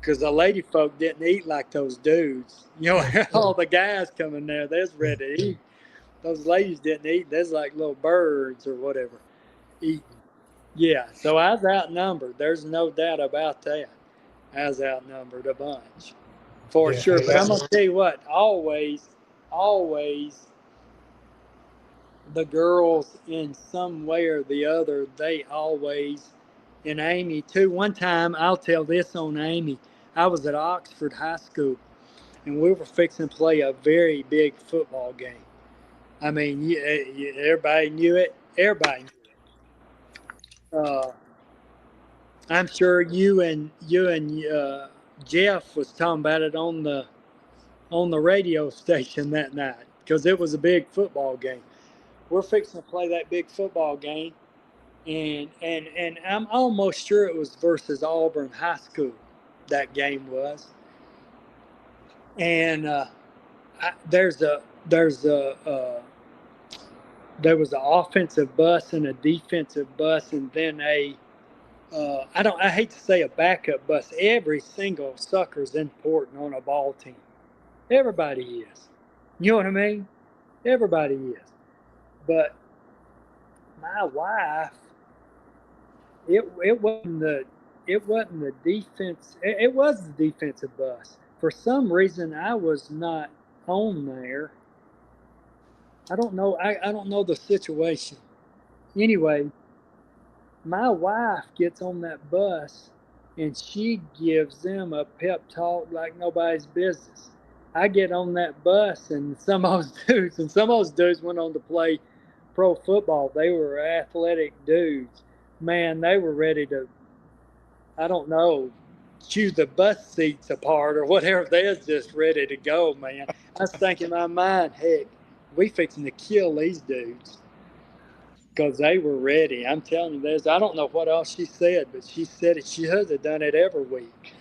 Because the lady folk didn't eat like those dudes. You know, all the guys coming there, they're ready to eat. Those ladies didn't eat. They're like little birds or whatever. Eating. Yeah, so I was outnumbered. There's no doubt about that. I was outnumbered a bunch. For sure. But I'm going to tell you what, always the girls in some way or the other, they always, and Amy too. One time, I'll tell this on Amy. I was at Oxford High School, and we were fixing to play a very big football game. I mean, everybody knew it. Everybody knew it. I'm sure you and Jeff was talking about it on the radio station that night because it was a big football game. We're fixing to play that big football game, and I'm almost sure it was versus Auburn High School. That game was, and there was an offensive bus and a defensive bus, and then I hate to say a backup bus. Every single sucker's important on a ball team. Everybody is. You know what I mean? Everybody is. But my wife, it wasn't the defense. It was the defensive bus. For some reason, I was not on there. I don't know. I don't know the situation. Anyway, my wife gets on that bus and she gives them a pep talk like nobody's business. I get on that bus and some of those dudes went on to play pro football. They were athletic dudes. Man, they were ready to, I don't know, chew the bus seats apart or whatever. They was just ready to go, man. I was thinking in my mind, heck, we fixing to kill these dudes. Because they were ready. I'm telling you this. I don't know what else she said, but she said it. She has done it every week.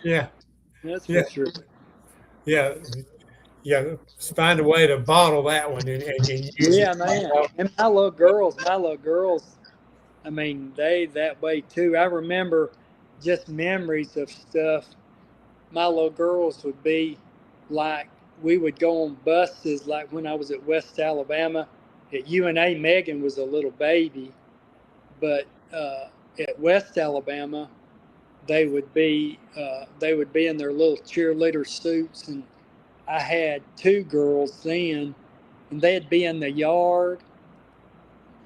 Yeah. That's Yeah. for sure. Yeah. Yeah. Find a way to bottle that one and use Yeah, it. man. And my little girls, I mean, they that way too. I remember just memories of stuff. My little girls would be like, we would go on buses like when I was at West Alabama. At UNA, Megan was a little baby, but at West Alabama, they would be in their little cheerleader suits, and I had two girls then, and they'd be in the yard.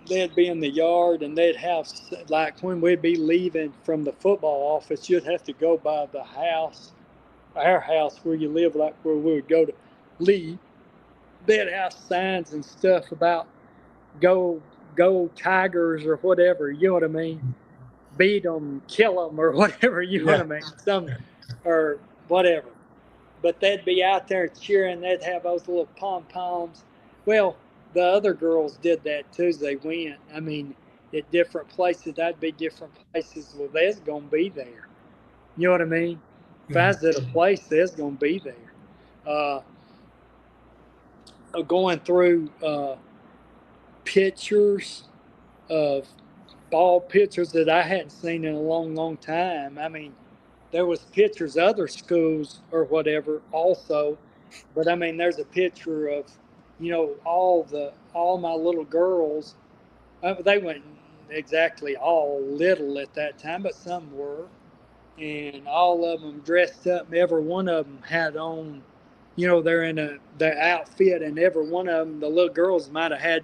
They'd be in the yard, and they'd have, like, when we'd be leaving from the football office, you'd have to go by the house, our house where you live, like where we would go to leave. They'd have signs and stuff about go Tigers or whatever. You know what I mean? Beat them, kill them, or whatever. You know what I mean? Or whatever. But they'd be out there cheering. They'd have those little pom poms. Well, the other girls did that too as they went. I mean, at different places, that'd be different places. Well, they's gonna be there. You know what I mean? If I was at a place, they's gonna be there. Going through pictures of ball pictures that I hadn't seen in a long, long time. I mean, there was pictures of other schools or whatever also, but I mean, there's a picture of, all my little girls. They weren't exactly all little at that time, but some were, and all of them dressed up. And every one of them had on, they're in their outfit, and every one of them, the little girls might have had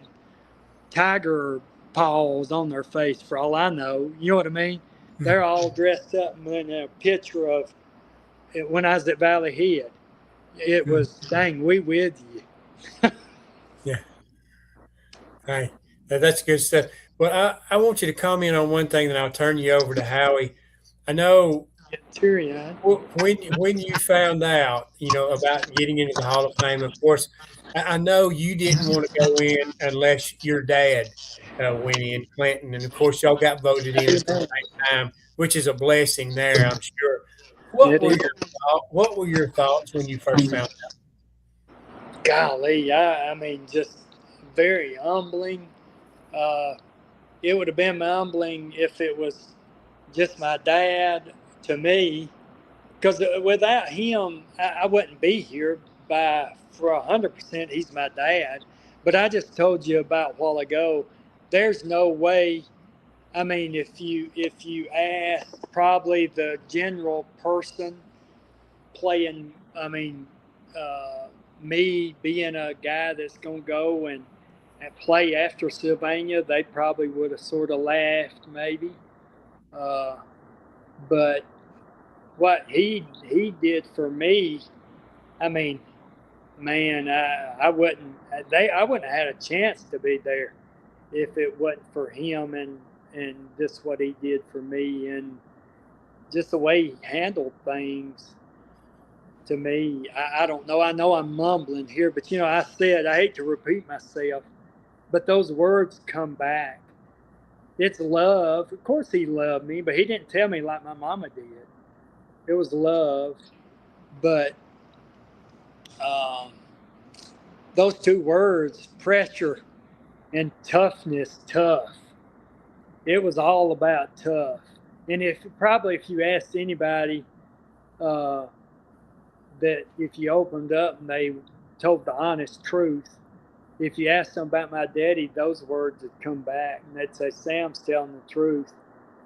tiger paws on their face for all I know. You know what I mean? They're all dressed up in a picture of it when I was at Valley Head. It was, dang, we with you. Yeah. Hey, that's good stuff. Well, I want you to comment on one thing, then I'll turn you over to Howie. I know when you found out, about getting into the Hall of Fame, of course, I know you didn't want to go in unless your dad went in, Clinton, and of course y'all got voted in at the same time, which is a blessing there, I'm sure. What were your thoughts when you first found out? Golly, I mean, just very humbling. It would have been humbling if it was just my dad to me, because without him, I wouldn't be here for 100%. He's my dad. But I just told you about a while ago, there's no way. I mean, if you ask probably the general person playing, I mean, me being a guy that's gonna go and play after Sylvania, they probably would have sort of laughed maybe. But what he did for me, I mean, man, I wouldn't have had a chance to be there if it wasn't for him and just what he did for me and just the way he handled things. To me, I don't know. I know I'm mumbling here, but I hate to repeat myself, but those words come back. It's love. Of course, he loved me, but he didn't tell me like my mama did. It was love, but um, those two words, pressure and toughness, tough. It was all about tough. And if you asked anybody uh, that if you opened up and they told the honest truth, if you asked them about my daddy, those words would come back and they'd say, Sam's telling the truth,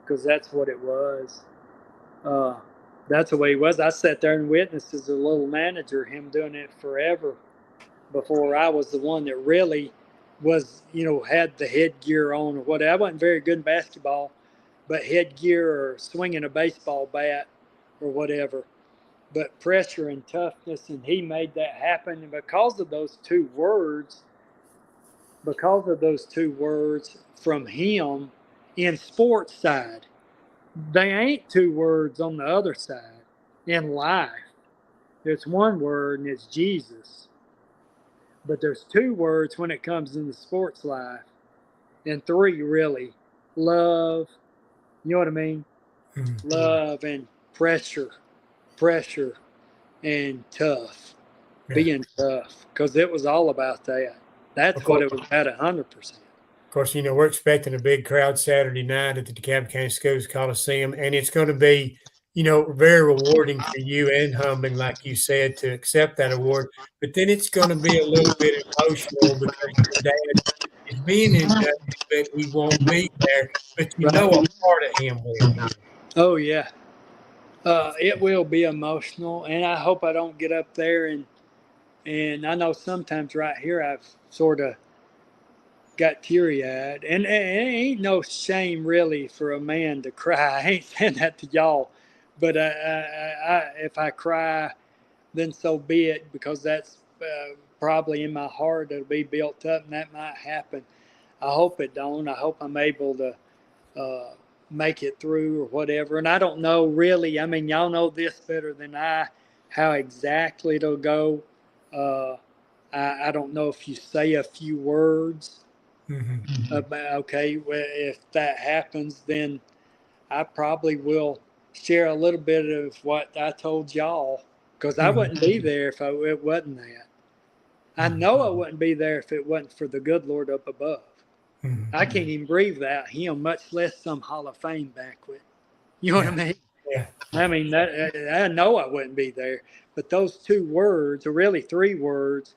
because that's what it was. That's the way he was. I sat there and witnessed as a little manager him doing it forever before I was the one that really was, had the headgear on or whatever. I wasn't very good in basketball, but headgear or swinging a baseball bat or whatever. But pressure and toughness, and he made that happen. And because of those two words from him in sports side, they ain't two words on the other side in life. There's one word and it's Jesus. But there's two words when it comes in the sports life, and three really. Love, you know what I mean? Mm-hmm. Love and pressure and tough, being tough, because it was all about that. That's what it was at 100%. Of course, we're expecting a big crowd Saturday night at the DeKalb County Schools Coliseum, and it's going to be, very rewarding for you and humbling, like you said, to accept that award. But then it's going to be a little bit emotional because your dad is being inducted, but he won't be there. But a part of him will be. Oh, yeah. It will be emotional, and I hope I don't get up there and I know sometimes right here I've sort of got teary-eyed, and it ain't no shame really for a man to cry. I ain't saying that to y'all, but if I cry, then so be it, because that's probably in my heart. It'll be built up, and that might happen. I hope it don't. I hope I'm able to make it through or whatever. And I don't know really. I mean, y'all know this better than I, how exactly it'll go. I don't know if you say a few words. Mm-hmm. Okay, well, if that happens, then I probably will share a little bit of what I told y'all, because I wouldn't be there if it wasn't that. I know I wouldn't be there if it wasn't for the good Lord up above. Mm-hmm. I can't even breathe without him, much less some Hall of Fame banquet. You know what I mean? Yeah. I mean, I know I wouldn't be there, but those two words, or really three words,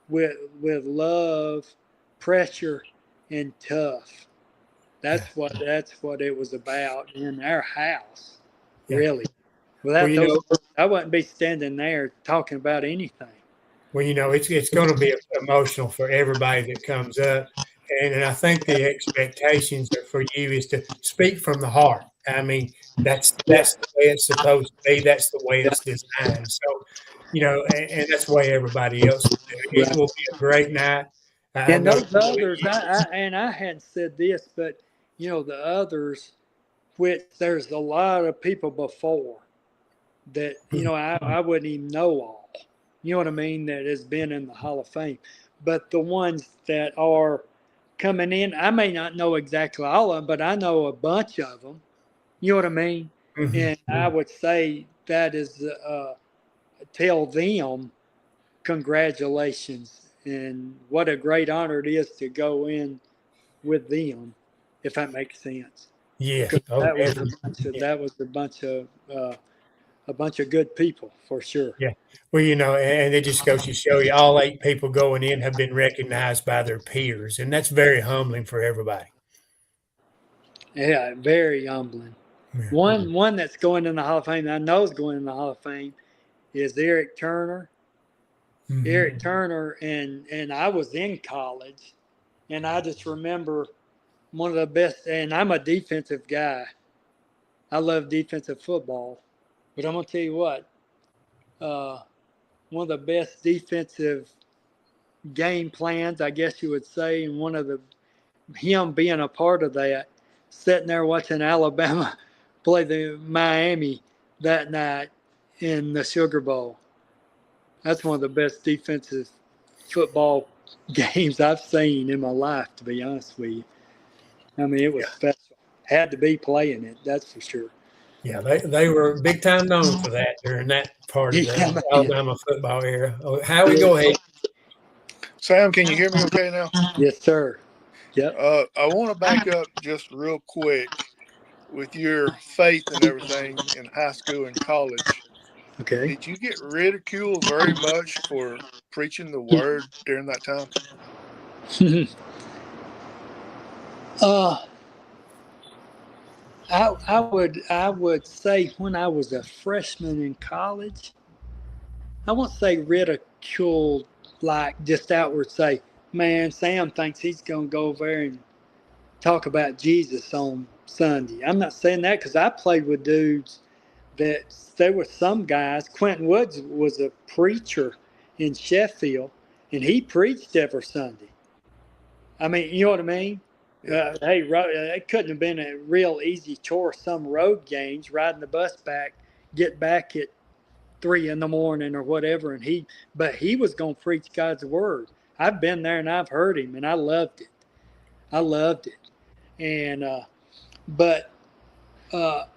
with love, pressure, and tough. That's what it was about in our house, really. Without those words, I wouldn't be standing there talking about anything. Well, it's going to be emotional for everybody that comes up. And I think the expectations for you is to speak from the heart. I mean, that's the way it's supposed to be. That's the way it's designed. So, and that's the way everybody else will do it. It will be a great night. And those others, I hadn't said this, but, the others, which there's a lot of people before that, I wouldn't even know all. You know what I mean? That has been in the Hall of Fame. But the ones that are coming in, I may not know exactly all of them, but I know a bunch of them. You know what I mean? Mm-hmm. And I would say that is tell them congratulations, and what a great honor it is to go in with them, if that makes sense. Yeah, that was a bunch of good people for sure. Yeah. Well, and it just goes to show you all 8 people going in have been recognized by their peers, and that's very humbling for everybody. Yeah, very humbling. Yeah. One that's going in the Hall of Fame, I know is going in the Hall of Fame, is Eric Turner. Mm-hmm. Eric Turner, and I was in college And I just remember one of the best, and I'm a defensive guy. I love defensive football. But I'm going to tell you what, one of the best defensive game plans, I guess you would say, and one of the him being a part of that, sitting there watching Alabama play the Miami that night in the Sugar Bowl. That's one of the best defensive football games I've seen in my life, to be honest with you. I mean, it was special. Had to be playing it, that's for sure. Yeah, they were big time known for that during that part of the Alabama football era. Oh, Howie, go ahead. Sam, can you hear me okay now? Yes, sir. Yep. I want to back up just real quick with your faith and everything in high school and college. Okay. Did you get ridiculed very much for preaching the word during that time? I would say when I was a freshman in college, I won't say ridiculed, like just outward say, man, Sam thinks he's going to go over there and talk about Jesus on Sunday. I'm not saying that because I played with dudes that there were some guys. Quentin Woods was a preacher in Sheffield, and he preached every Sunday. I mean, you know what I mean? Hey, it couldn't have been a real easy chore. Some road games, riding the bus back, get back at 3 a.m. or whatever, and he was going to preach God's word. I've been there and I've heard him, and I loved it. And but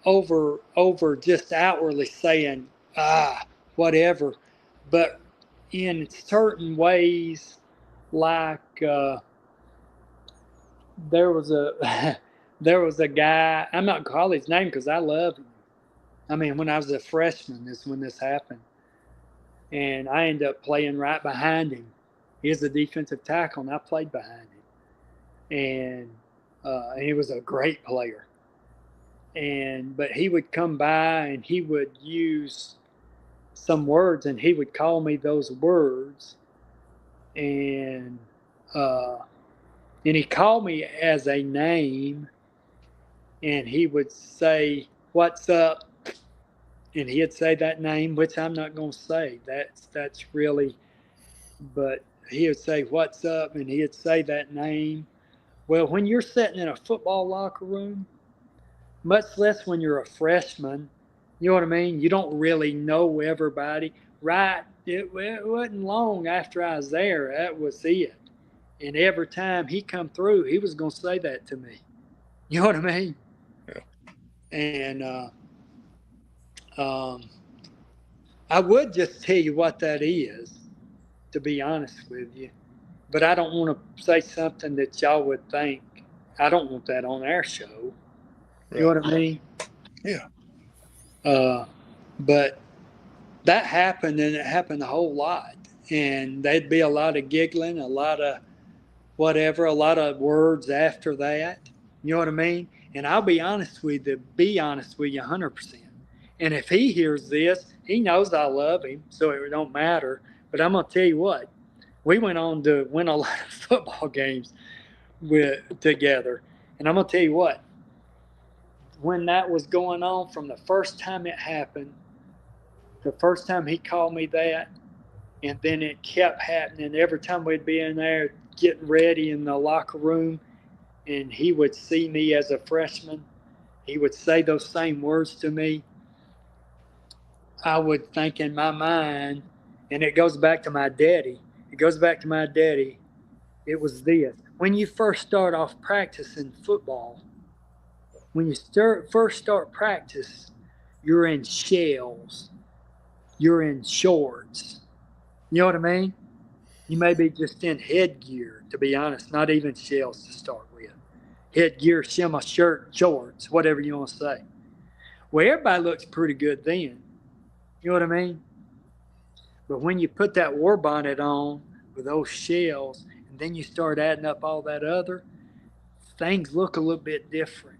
over just outwardly saying whatever, but in certain ways, like there was a guy, I'm not gonna call his name because I love him. I mean, when I was a freshman is when this happened, and I ended up playing right behind him. He's a defensive tackle, and I played behind him, and he was a great player. But he would come by and he would use some words, and he would call me those words, and he called me as a name, and he would say, "What's up?" And he'd say that name, which I'm not going to say. That's really, but he would say, "What's up?" And he'd say that name. Well, when you're sitting in a football locker room, much less when you're a freshman, you know what I mean? You don't really know everybody. Right? It wasn't long after I was there. That was it. And every time he come through, he was going to say that to me. You know what I mean? Yeah. And I would just tell you what that is, to be honest with you. But I don't want to say something that y'all would think. I don't want that on our show. You know what I mean? Yeah. But that happened, and it happened a whole lot. And there'd be a lot of giggling, a lot of whatever, a lot of words after that. You know what I mean? And I'll be honest with you 100%. And if he hears this, he knows I love him, so it don't matter. But I'm going to tell you what, we went on to win a lot of football games together. And I'm going to tell you what, when that was going on, from the first time it happened, the first time he called me that, and then it kept happening. Every time we'd be in there getting ready in the locker room, and he would see me as a freshman, he would say those same words to me. I would think in my mind, and it goes back to my daddy. It was this. When you first start off practicing football, when you first start practice, you're in shells. You're in shorts. You know what I mean? You may be just in headgear, to be honest, not even shells to start with. Headgear, shimmer, shirt, shorts, whatever you want to say. Well, everybody looks pretty good then. You know what I mean? But when you put that war bonnet on with those shells, and then you start adding up all that other, things look a little bit different.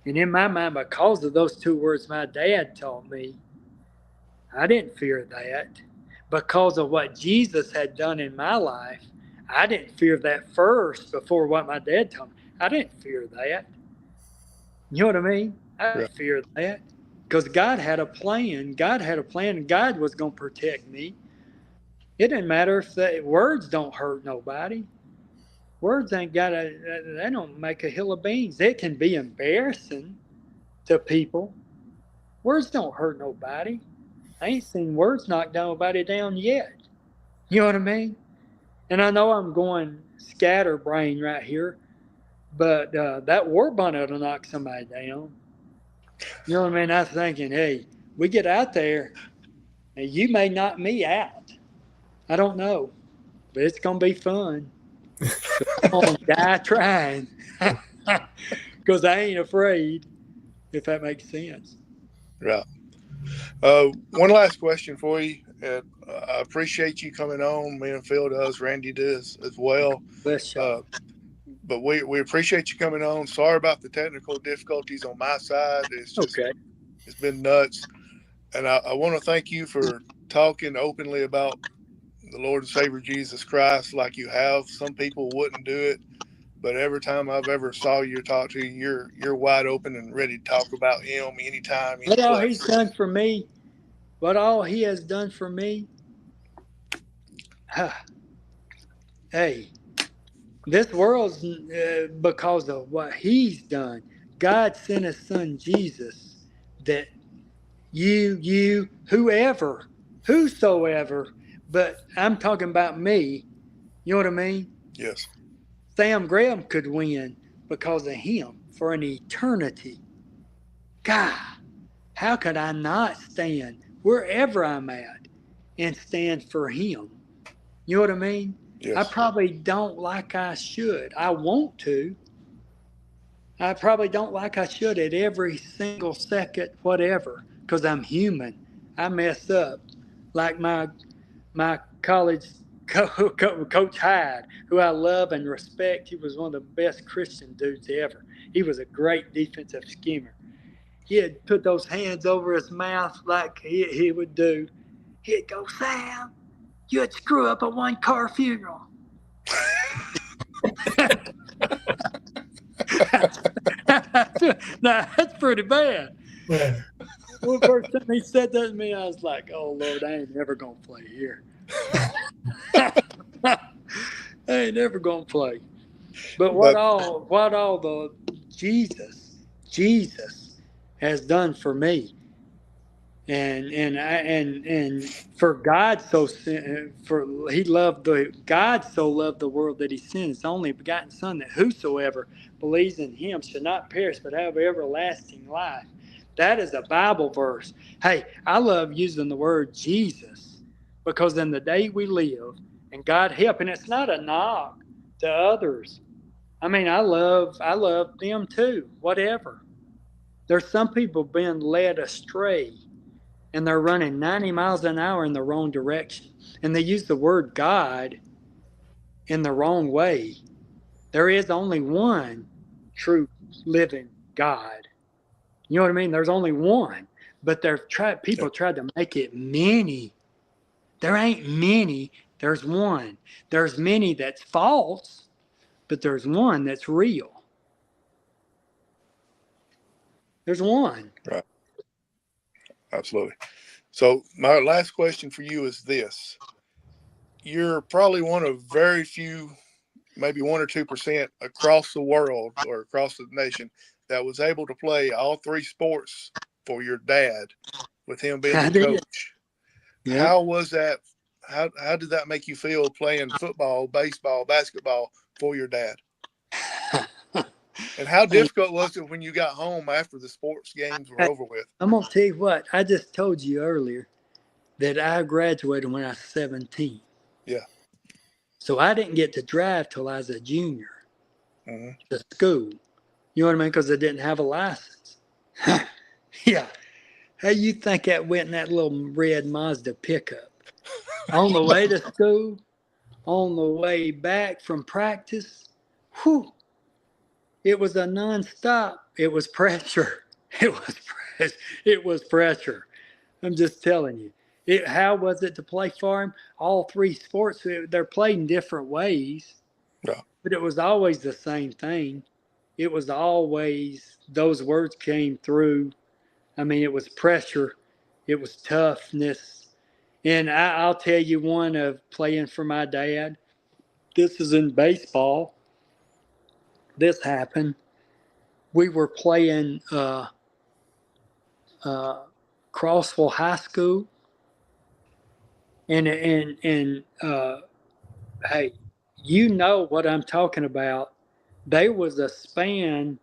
And in my mind, because of those two words my dad taught me, I didn't fear that. Because of what Jesus had done in my life, I didn't fear that first before what my dad told me. I didn't fear that. You know what I mean? I didn't fear that because God had a plan. God had a plan, and God was going to protect me. It didn't matter if the words don't hurt nobody. Words ain't got a, they don't make a hill of beans. It can be embarrassing to people. Words don't hurt nobody. I ain't seen words knock nobody down yet. You know what I mean? And I know I'm going scatterbrain right here, but that war bonnet will knock somebody down. You know what I mean? I'm thinking, hey, we get out there, and you may knock me out. I don't know, but it's going to be fun. So I'm going to die trying because I ain't afraid, if that makes sense. Right. One last question for you. I appreciate you coming on. Me and Phil does. Randy does as well. Bless y'all. But we appreciate you coming on. Sorry about the technical difficulties on my side. It's just It's been nuts. And I want to thank you for talking openly about the Lord and Savior Jesus Christ like you have. Some people wouldn't do it, but every time I've ever saw you or talk to you, you're wide open and ready to talk about Him anytime, any What all place. He's done for me, what all He has done for me. Hey, this world's because of what He's done. God sent His Son Jesus that you, whoever, whosoever, but I'm talking about me. You know what I mean? Yes. Sam Graham could win because of him for an eternity. God, how could I not stand wherever I'm at and stand for him? You know what I mean? Yes. I probably don't like I should. I want to. I probably don't like I should at every single second, whatever, because I'm human. I mess up. Like my college Coach Hyde, who I love and respect. He was one of the best Christian dudes ever. He was a great defensive schemer. He'd put those hands over his mouth like he would do. He'd go, Sam, you'd screw up a one-car funeral. Now, that's pretty bad. Yeah. Well, the first time he said that to me, I was like, oh, Lord, I ain't never going to play here. I ain't never going to play. But what all the Jesus has done for me. And for God God so loved the world that he sent his only begotten Son, that whosoever believes in him should not perish but have everlasting life. That is a Bible verse. Hey, I love using the word Jesus because in the day we live, and God help, and it's not a knock to others. I mean, I love them too. Whatever. There's some people being led astray, and they're running 90 miles an hour in the wrong direction. And they use the word God in the wrong way. There is only one true living God. You know what I mean? There's only one. But people tried to make it many. There ain't many. There's one. There's many that's false, but there's one that's real. There's one. Right. Absolutely. So my last question for you is this. You're probably one of very few, maybe 1 or 2% across the world or across the nation that was able to play all 3 sports for your dad with him being the coach. Yep. How was that? How did that make you feel playing football, baseball, basketball for your dad? And how difficult was it when you got home after the sports games were over with? I'm going to tell you what. I just told you earlier that I graduated when I was 17. Yeah. So I didn't get to drive till I was a junior to school. You know what I mean? Because I didn't have a license. Yeah. How you think that went in that little red Mazda pickup? On the way to school, on the way back from practice, whew, it was a nonstop. It was pressure. It was pressure. I'm just telling you. How was it to play for him? All three sports, they're played in different ways, Yeah. but it was always the same thing. It was always, those words came through. I mean, it was pressure, it was toughness. And I'll tell you one of playing for my dad. This is in baseball. This happened. We were playing Crossville High School, and hey, you know what I'm talking about. There was a span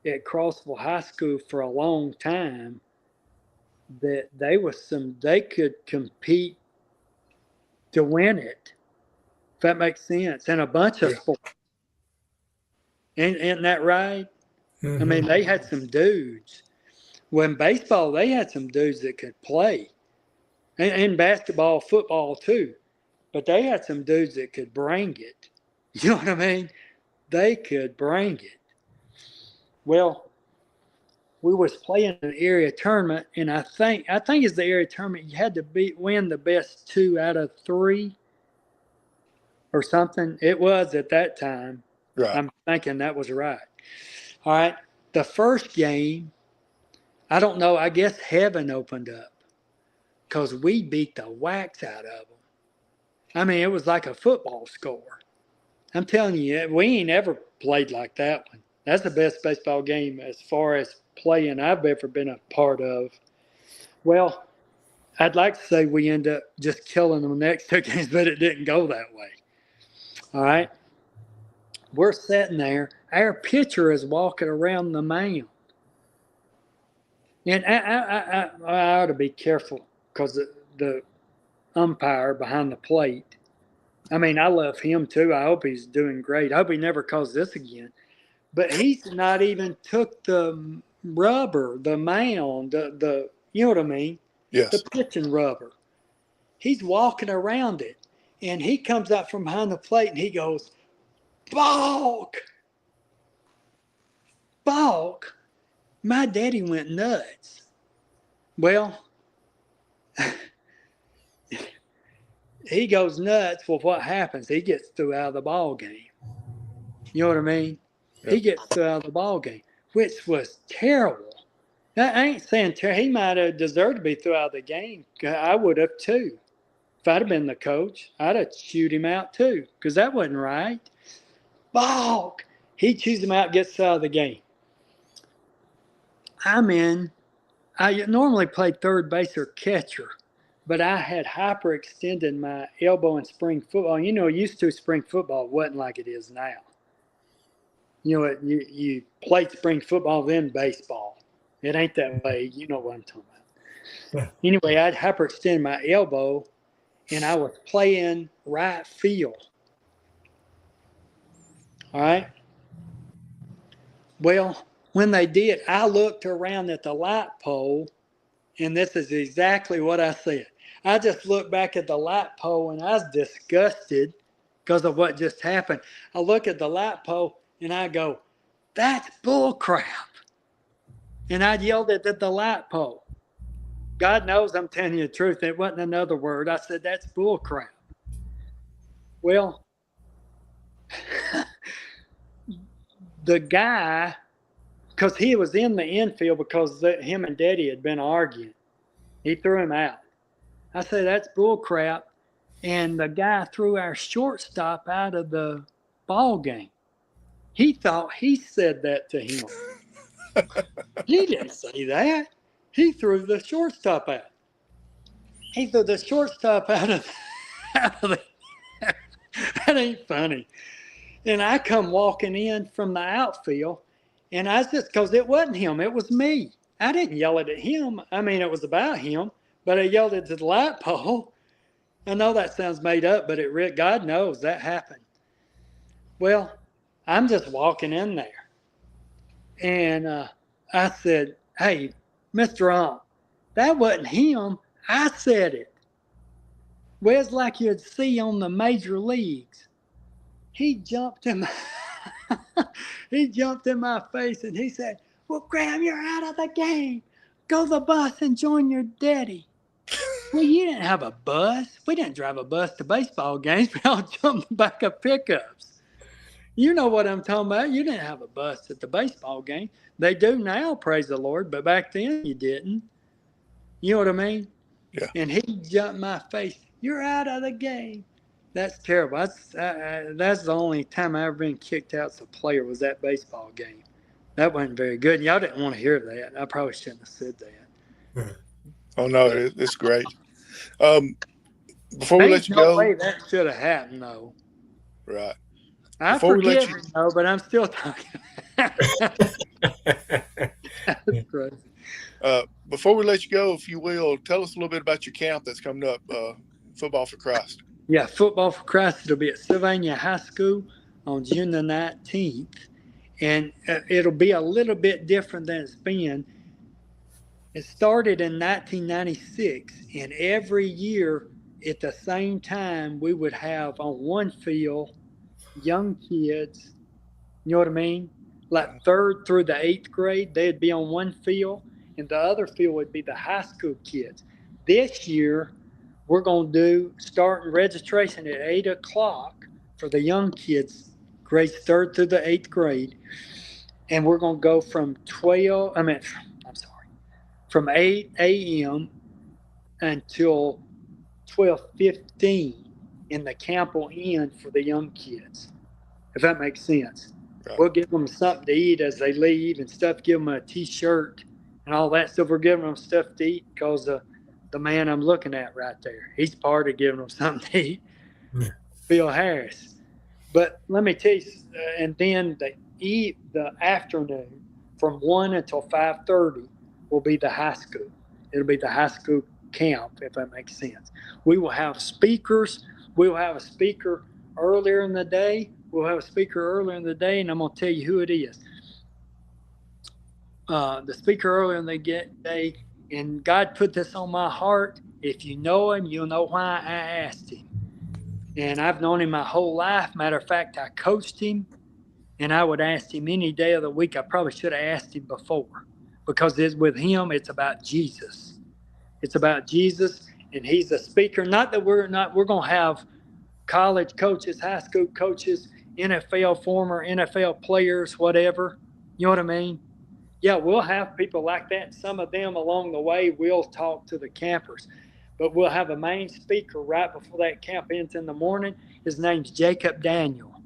at Crossville High School for a long time that they could compete to win it, if that makes sense, and a bunch of sports. Isn't that right? Mm-hmm. I mean, they had some dudes. When baseball, they had some dudes that could play, and basketball, football too. But they had some dudes that could bring it. You know what I mean? They could bring it. Well, we was playing an area tournament, and I think it's the area tournament. You had to win the best 2 out of 3 or something. It was at that time. Right. I'm thinking that was right. All right. The first game, I don't know. I guess heaven opened up because we beat the wax out of them. I mean, it was like a football score. I'm telling you, we ain't ever played like that one. That's the best baseball game as far as playing I've ever been a part of. Well, I'd like to say we end up just killing them the next 2 games, but it didn't go that way. All right. We're sitting there. Our pitcher is walking around the mound. And I ought to be careful because the umpire behind the plate, I mean, I love him too. I hope he's doing great. I hope he never calls this again. But he's not even took the rubber, the mound, the you know what I mean? Yes. The pitching rubber. He's walking around it. And he comes out from behind the plate and he goes, "Balk! Balk!" My daddy went nuts. Well, he goes nuts. Well, what happens? He gets thrown out of the ball game. You know what I mean? Yep. He gets thrown out of the ball game, which was terrible. I ain't saying terrible. He might have deserved to be thrown out of the game. I would have too. If I'd have been the coach, I'd have chewed him out too, because that wasn't right. Balk! He chews him out, gets out of the game. I normally play third base or catcher, but I had hyperextended my elbow in spring football. You know, used to spring football wasn't like it is now. You know, you played spring football, then baseball. It ain't that way. You know what I'm talking about. Yeah. Anyway, I'd hyperextend my elbow, and I was playing right field. All right? Well, when they did, I looked around at the light pole, and this is exactly what I said. I just looked back at the light pole, and I was disgusted because of what just happened. I look at the light pole, and I go, "That's bull crap." And I yelled it at the light pole. God knows I'm telling you the truth. It wasn't another word. I said, "That's bull crap." Well, the guy, because he was in the infield because him and Daddy had been arguing, he threw him out. I said, "That's bull crap." And the guy threw our shortstop out of the ball game. He thought he said that to him. He didn't say that. He threw the shortstop out. He threw the shortstop out of the that ain't funny. And I come walking in from the outfield, and I just, because it wasn't him, it was me. I didn't yell it at him. I mean, it was about him, but I yelled it to the light pole. I know that sounds made up, but God knows that happened. Well, I'm just walking in there, and I said, "Hey, Mr. Ump, that wasn't him. I said it." Well, it's like you'd see on the major leagues. He jumped in my face, and he said, "Well, Graham, you're out of the game. Go to the bus and join your daddy." Well, you didn't have a bus. We didn't drive a bus to baseball games. We all jumped in the back of pickups. You know what I'm talking about. You didn't have a bus at the baseball game. They do now, praise the Lord, but back then you didn't. You know what I mean? Yeah. And he jumped in my face. You're out of the game. That's terrible. That's the only time I ever been kicked out as a player was that baseball game. That wasn't very good. Y'all didn't want to hear that. I probably shouldn't have said that. Oh no, it's great. Before we let There's you no go, way that should have happened, though. right? I Before we let forgive you- him, though, but I'm still talking. That's crazy. Before we let you go, if you will, tell us a little bit about your camp that's coming up, Football for Christ. Yeah, Football for Christ. It'll be at Sylvania High School on June the 19th. And it'll be a little bit different than it's been. It started in 1996, and every year at the same time, we would have on one field young kids, you know what I mean? Like third through the eighth grade, they'd be on one field, and the other field would be the high school kids. This year, we're going to do starting registration at 8 o'clock for the young kids, grades third through the eighth grade. And we're going to go from 8 a.m. until 12:15, and the camp will end for the young kids, if that makes sense. Right. We'll give them something to eat as they leave and stuff, give them a T-shirt and all that stuff. We're giving them stuff to eat because the man I'm looking at right there, he's part of giving them something to eat, Bill Harris. But let me tell you, and then the afternoon from 1 until 5:30 will be the high school. It'll be the high school camp, if that makes sense. We will have speakers. We will have a speaker earlier in the day. We'll have a speaker earlier in the day, and I'm going to tell you who it is. The speaker earlier in the day, and God put this on my heart. If you know him, you'll know why I asked him. And I've known him my whole life. Matter of fact, I coached him, and I would ask him any day of the week. I probably should have asked him before, because with him, it's about Jesus. It's about Jesus, and he's a speaker. Not that we're going to have college coaches, high school coaches, NFL, former NFL players, whatever. You know what I mean? Yeah, we'll have people like that. Some of them along the way will talk to the campers. But we'll have a main speaker right before that camp ends in the morning. His name's Jacob Daniel.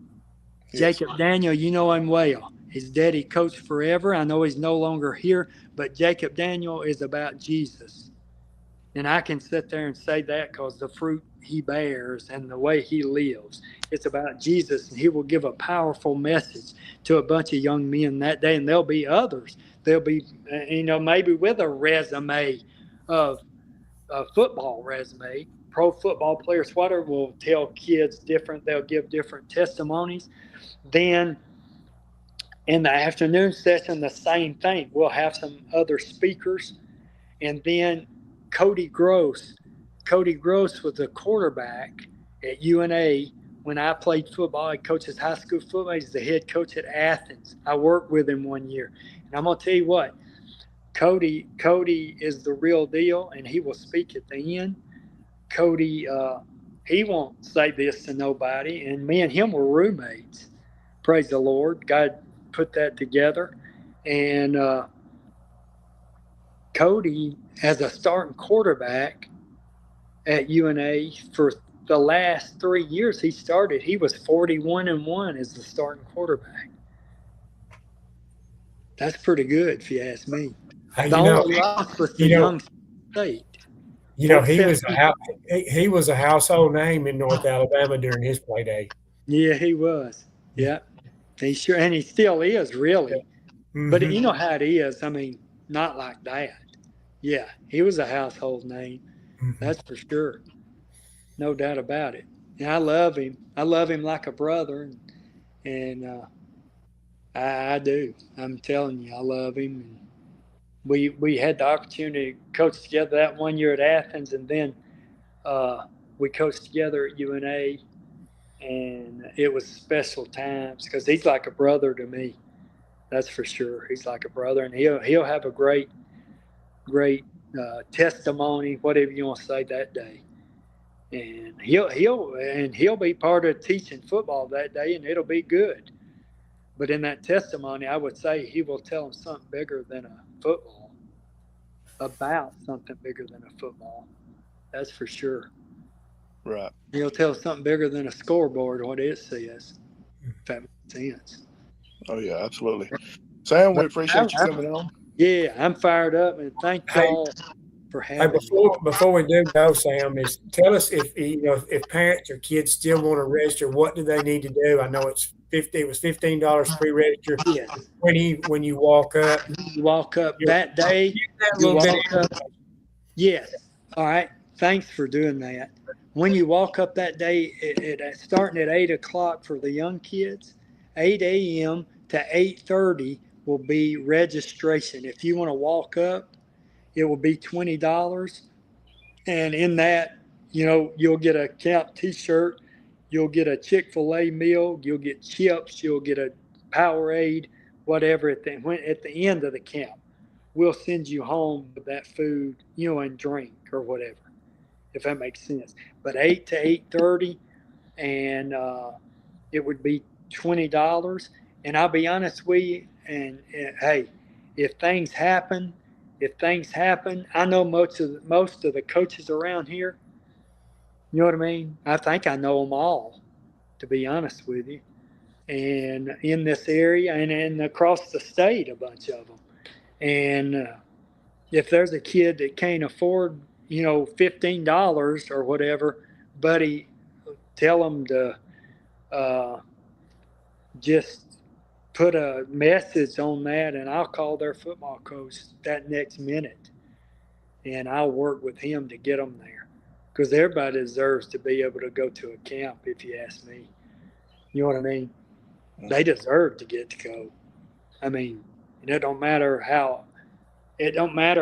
Yes. Jacob Daniel, you know him well. His daddy coached forever. I know he's no longer here, but Jacob Daniel is about Jesus. And I can sit there and say that because the fruit he bears and the way he lives, it's about Jesus. And he will give a powerful message to a bunch of young men that day. And there'll be others. They'll be, maybe with a resume of a football resume, pro football players, whatever, will tell kids different. They'll give different testimonies. Then in the afternoon session, the same thing. We'll have some other speakers. And then Cody Gross was the quarterback at UNA when I played football. He coaches high school football. He's the head coach at Athens. I worked with him one year. And I'm going to tell you what, Cody is the real deal, and he will speak at the end. Cody, he won't say this to nobody, and me and him were roommates. Praise the Lord. God put that together. And Cody, as a starting quarterback at UNA for the last 3 years he started, he was 41-1 as the starting quarterback. That's pretty good, if you ask me. The only loss was to Young State. You know, he was a household name in North Alabama during his play day. Yeah, he was. Yeah, he sure, and he still is, really. Mm-hmm. But you know how it is. I mean, not like that. Yeah, he was a household name. Mm-hmm. That's for sure. No doubt about it. And I love him. I love him like a brother, and I do. I'm telling you, I love him. And we had the opportunity to coach together that one year at Athens, and then we coached together at UNA, and it was special times because he's like a brother to me. That's for sure. He's like a brother, and he'll have a great testimony, whatever you want to say that day. And he'll be part of teaching football that day, and it'll be good. But in that testimony, I would say he will tell them something bigger than a football, about something bigger than a football. That's for sure. Right. He'll tell something bigger than a scoreboard, what it says, if that makes sense. Oh, yeah, absolutely. Sam, we appreciate you coming on. Yeah, I'm fired up, and thank y'all for Hey, having me. before we do go, Sam, is tell us if if parents or kids still want to register, what do they need to do? I know it's it was $15 pre-register. Yes. When you walk up. You walk up that day. You walk up. Yes. All right. Thanks for doing that. When you walk up that day, starting at 8 o'clock for the young kids, 8 a.m. to 8:30 will be registration. If you want to walk up, it will be $20. And in that, you'll get a camp t-shirt, you'll get a Chick-fil-A meal, you'll get chips, you'll get a Powerade, whatever at the end of the camp. We'll send you home with that food, and drink or whatever, if that makes sense. But 8 to 8:30, and it would be $20. And I'll be honest with you, and hey, if things happen, I know most of the coaches around here. You know what I mean? I think I know them all, to be honest with you. And in this area and across the state, a bunch of them. And if there's a kid that can't afford, $15 or whatever, buddy, tell them to just put a message on that, and I'll call their football coach that next minute, and I'll work with him to get them there, because everybody deserves to be able to go to a camp, if you ask me. You know what I mean? They deserve to get to go. I mean, it don't matter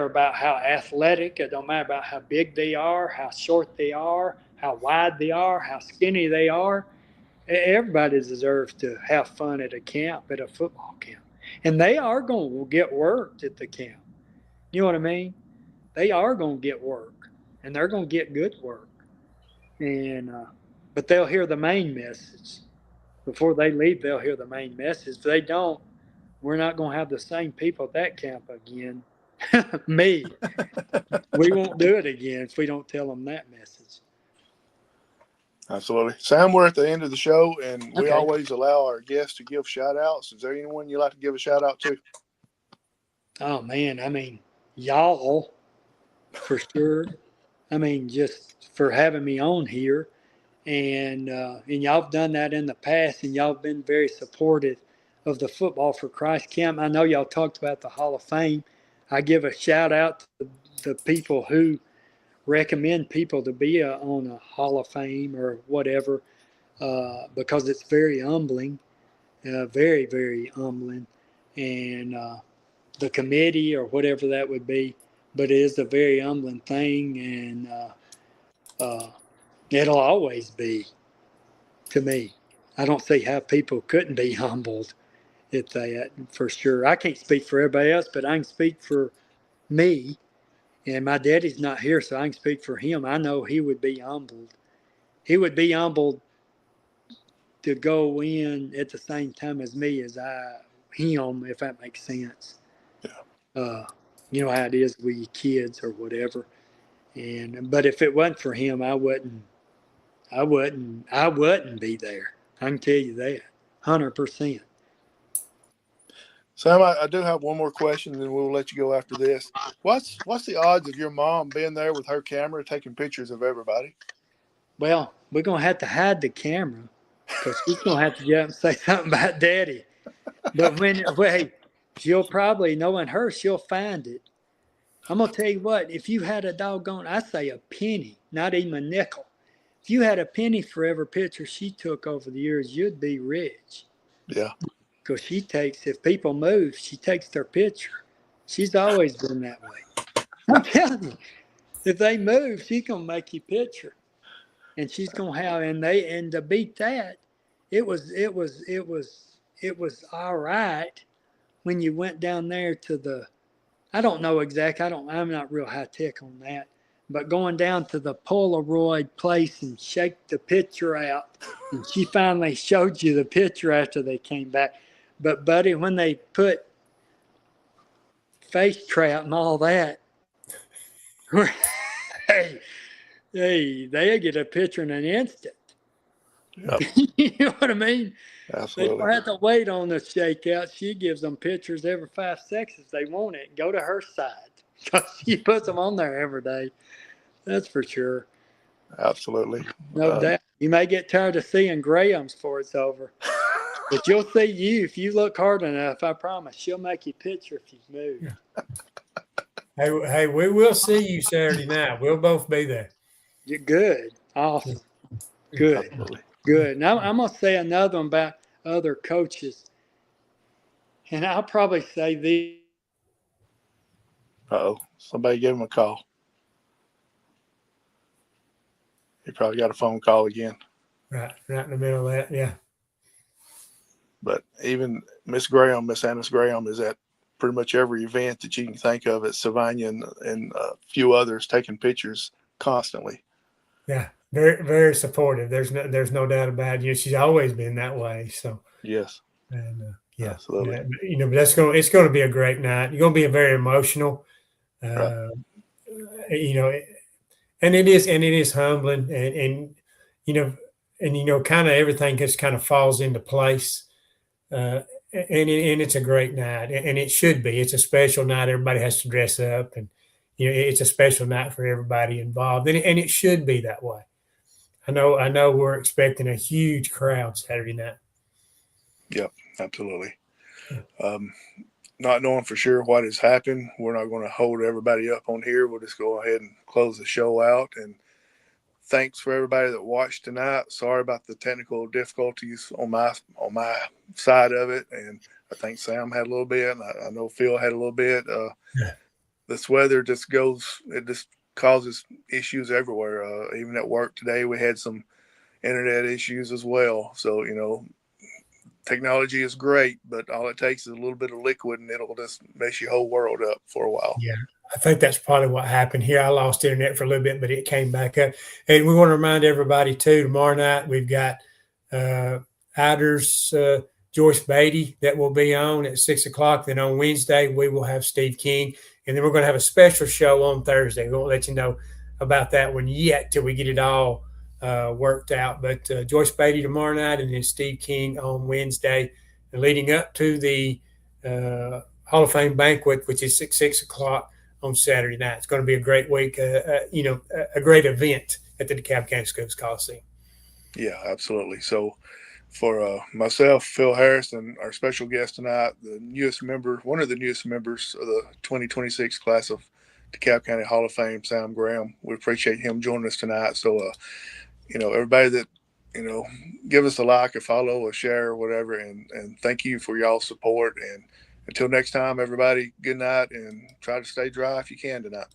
about how athletic, it don't matter about how big they are, how short they are, how wide they are, how skinny they are. Everybody deserves to have fun at a camp, at a football camp. And they are going to get worked at the camp. You know what I mean? They are going to get work, and they're going to get good work. And but they'll hear the main message. Before they leave, they'll hear the main message. If they don't, we're not going to have the same people at that camp again. Me. We won't do it again if we don't tell them that message. Absolutely. Sam, we're at the end of the show, and we always allow our guests to give shout-outs. Is there anyone you'd like to give a shout-out to? Oh, man. I mean, y'all, for sure. I mean, just for having me on here. And y'all have done that in the past, and y'all have been very supportive of the Football for Christ camp. I know y'all talked about the Hall of Fame. I give a shout-out to the people who recommend people to be on a Hall of Fame or whatever, because it's very humbling, very, very humbling. And the committee or whatever that would be, but it is a very humbling thing, and it'll always be to me. I don't see how people couldn't be humbled at that, for sure. I can't speak for everybody else, but I can speak for me. And my daddy's not here, so I can speak for him. I know he would be humbled. He would be humbled to go in at the same time as me as him, if that makes sense. Yeah. You know how it is with kids or whatever. But if it wasn't for him, I wouldn't be there. I can tell you that, 100%. Sam, I do have one more question, and then we'll let you go after this. What's the odds of your mom being there with her camera taking pictures of everybody? Well, we're going to have to hide the camera, because she's going to have to get up and say something about Daddy. But she'll probably, knowing her, she'll find it. I'm going to tell you what, if you had I say a penny, not even a nickel. If you had a penny for every picture she took over the years, you'd be rich. Yeah. Because if people move, she takes their picture. She's always been that way. I'm telling you, if they move, she's going to make you picture. And she's going to have, and to beat that, it was all right when you went down there to I don't know exactly. I'm not real high tech on that. But going down to the Polaroid place and shake the picture out, and she finally showed you the picture after they came back. But buddy, when they put face trap and all that, hey, they'll get a picture in an instant. Yep. You know what I mean? They Absolutely. don't have to wait on the shakeout. She gives them pictures every 5 seconds they want it. Go to her side because she puts them on there every day. That's for sure. Absolutely. No doubt. You may get tired of seeing Grahams before it's over, but you'll see you if you look hard enough. I promise she'll make you picture if you move. Hey, we will see you Saturday night. We'll both be there. You're good. Awesome. Good. Absolutely. Good. Now I'm going to say another one about other coaches. And I'll probably say these. Uh-oh. Somebody give him a call. He probably got a phone call again. Right in the middle of that, yeah. But even Miss Annis Graham is at pretty much every event that you can think of at Sylvania and a few others, taking pictures constantly. Yeah, very, very supportive. There's no doubt about it. She's always been that way. So yes, and yeah, absolutely. yeah, but it's going to be a great night. You're going to be very emotional. Right. And it is humbling, and kind of everything just kind of falls into place. And it's a great night, and it should be. It's a special night. Everybody has to dress up, and it's a special night for everybody involved, and it should be that way. I know. We're expecting a huge crowd Saturday night. Yep, absolutely. Not knowing for sure what has happened, we're not going to hold everybody up on here. We'll just go ahead and close the show out. And thanks for everybody that watched tonight. Sorry about the technical difficulties on my side of it, and I think Sam had a little bit, and I know Phil had a little bit. This weather just causes issues everywhere. Even at work today, we had some internet issues as well. So technology is great, but all it takes is a little bit of liquid, and it'll just mess your whole world up for a while. Yeah. I think that's probably what happened here. I lost internet for a little bit, but it came back up. And we want to remind everybody, too, tomorrow night we've got Iders, Joyce Beatty that will be on at 6 o'clock. Then on Wednesday, we will have Steve King. And then we're going to have a special show on Thursday. We won't let you know about that one yet till we get it all worked out. But Joyce Beatty tomorrow night, and then Steve King on Wednesday, and leading up to the Hall of Fame banquet, which is 6 o'clock on Saturday night. It's going to be a great week, a great event at the DeKalb County Schools Coliseum. Yeah, absolutely. So for myself, Phil Harris, and our special guest tonight, one of the newest members of the 2026 class of DeKalb County Hall of Fame, Sam Graham. We appreciate him joining us tonight. So, everybody that, give us a like, a follow, a share, or whatever, and thank you for y'all's support. And until next time, everybody, good night, and try to stay dry if you can tonight.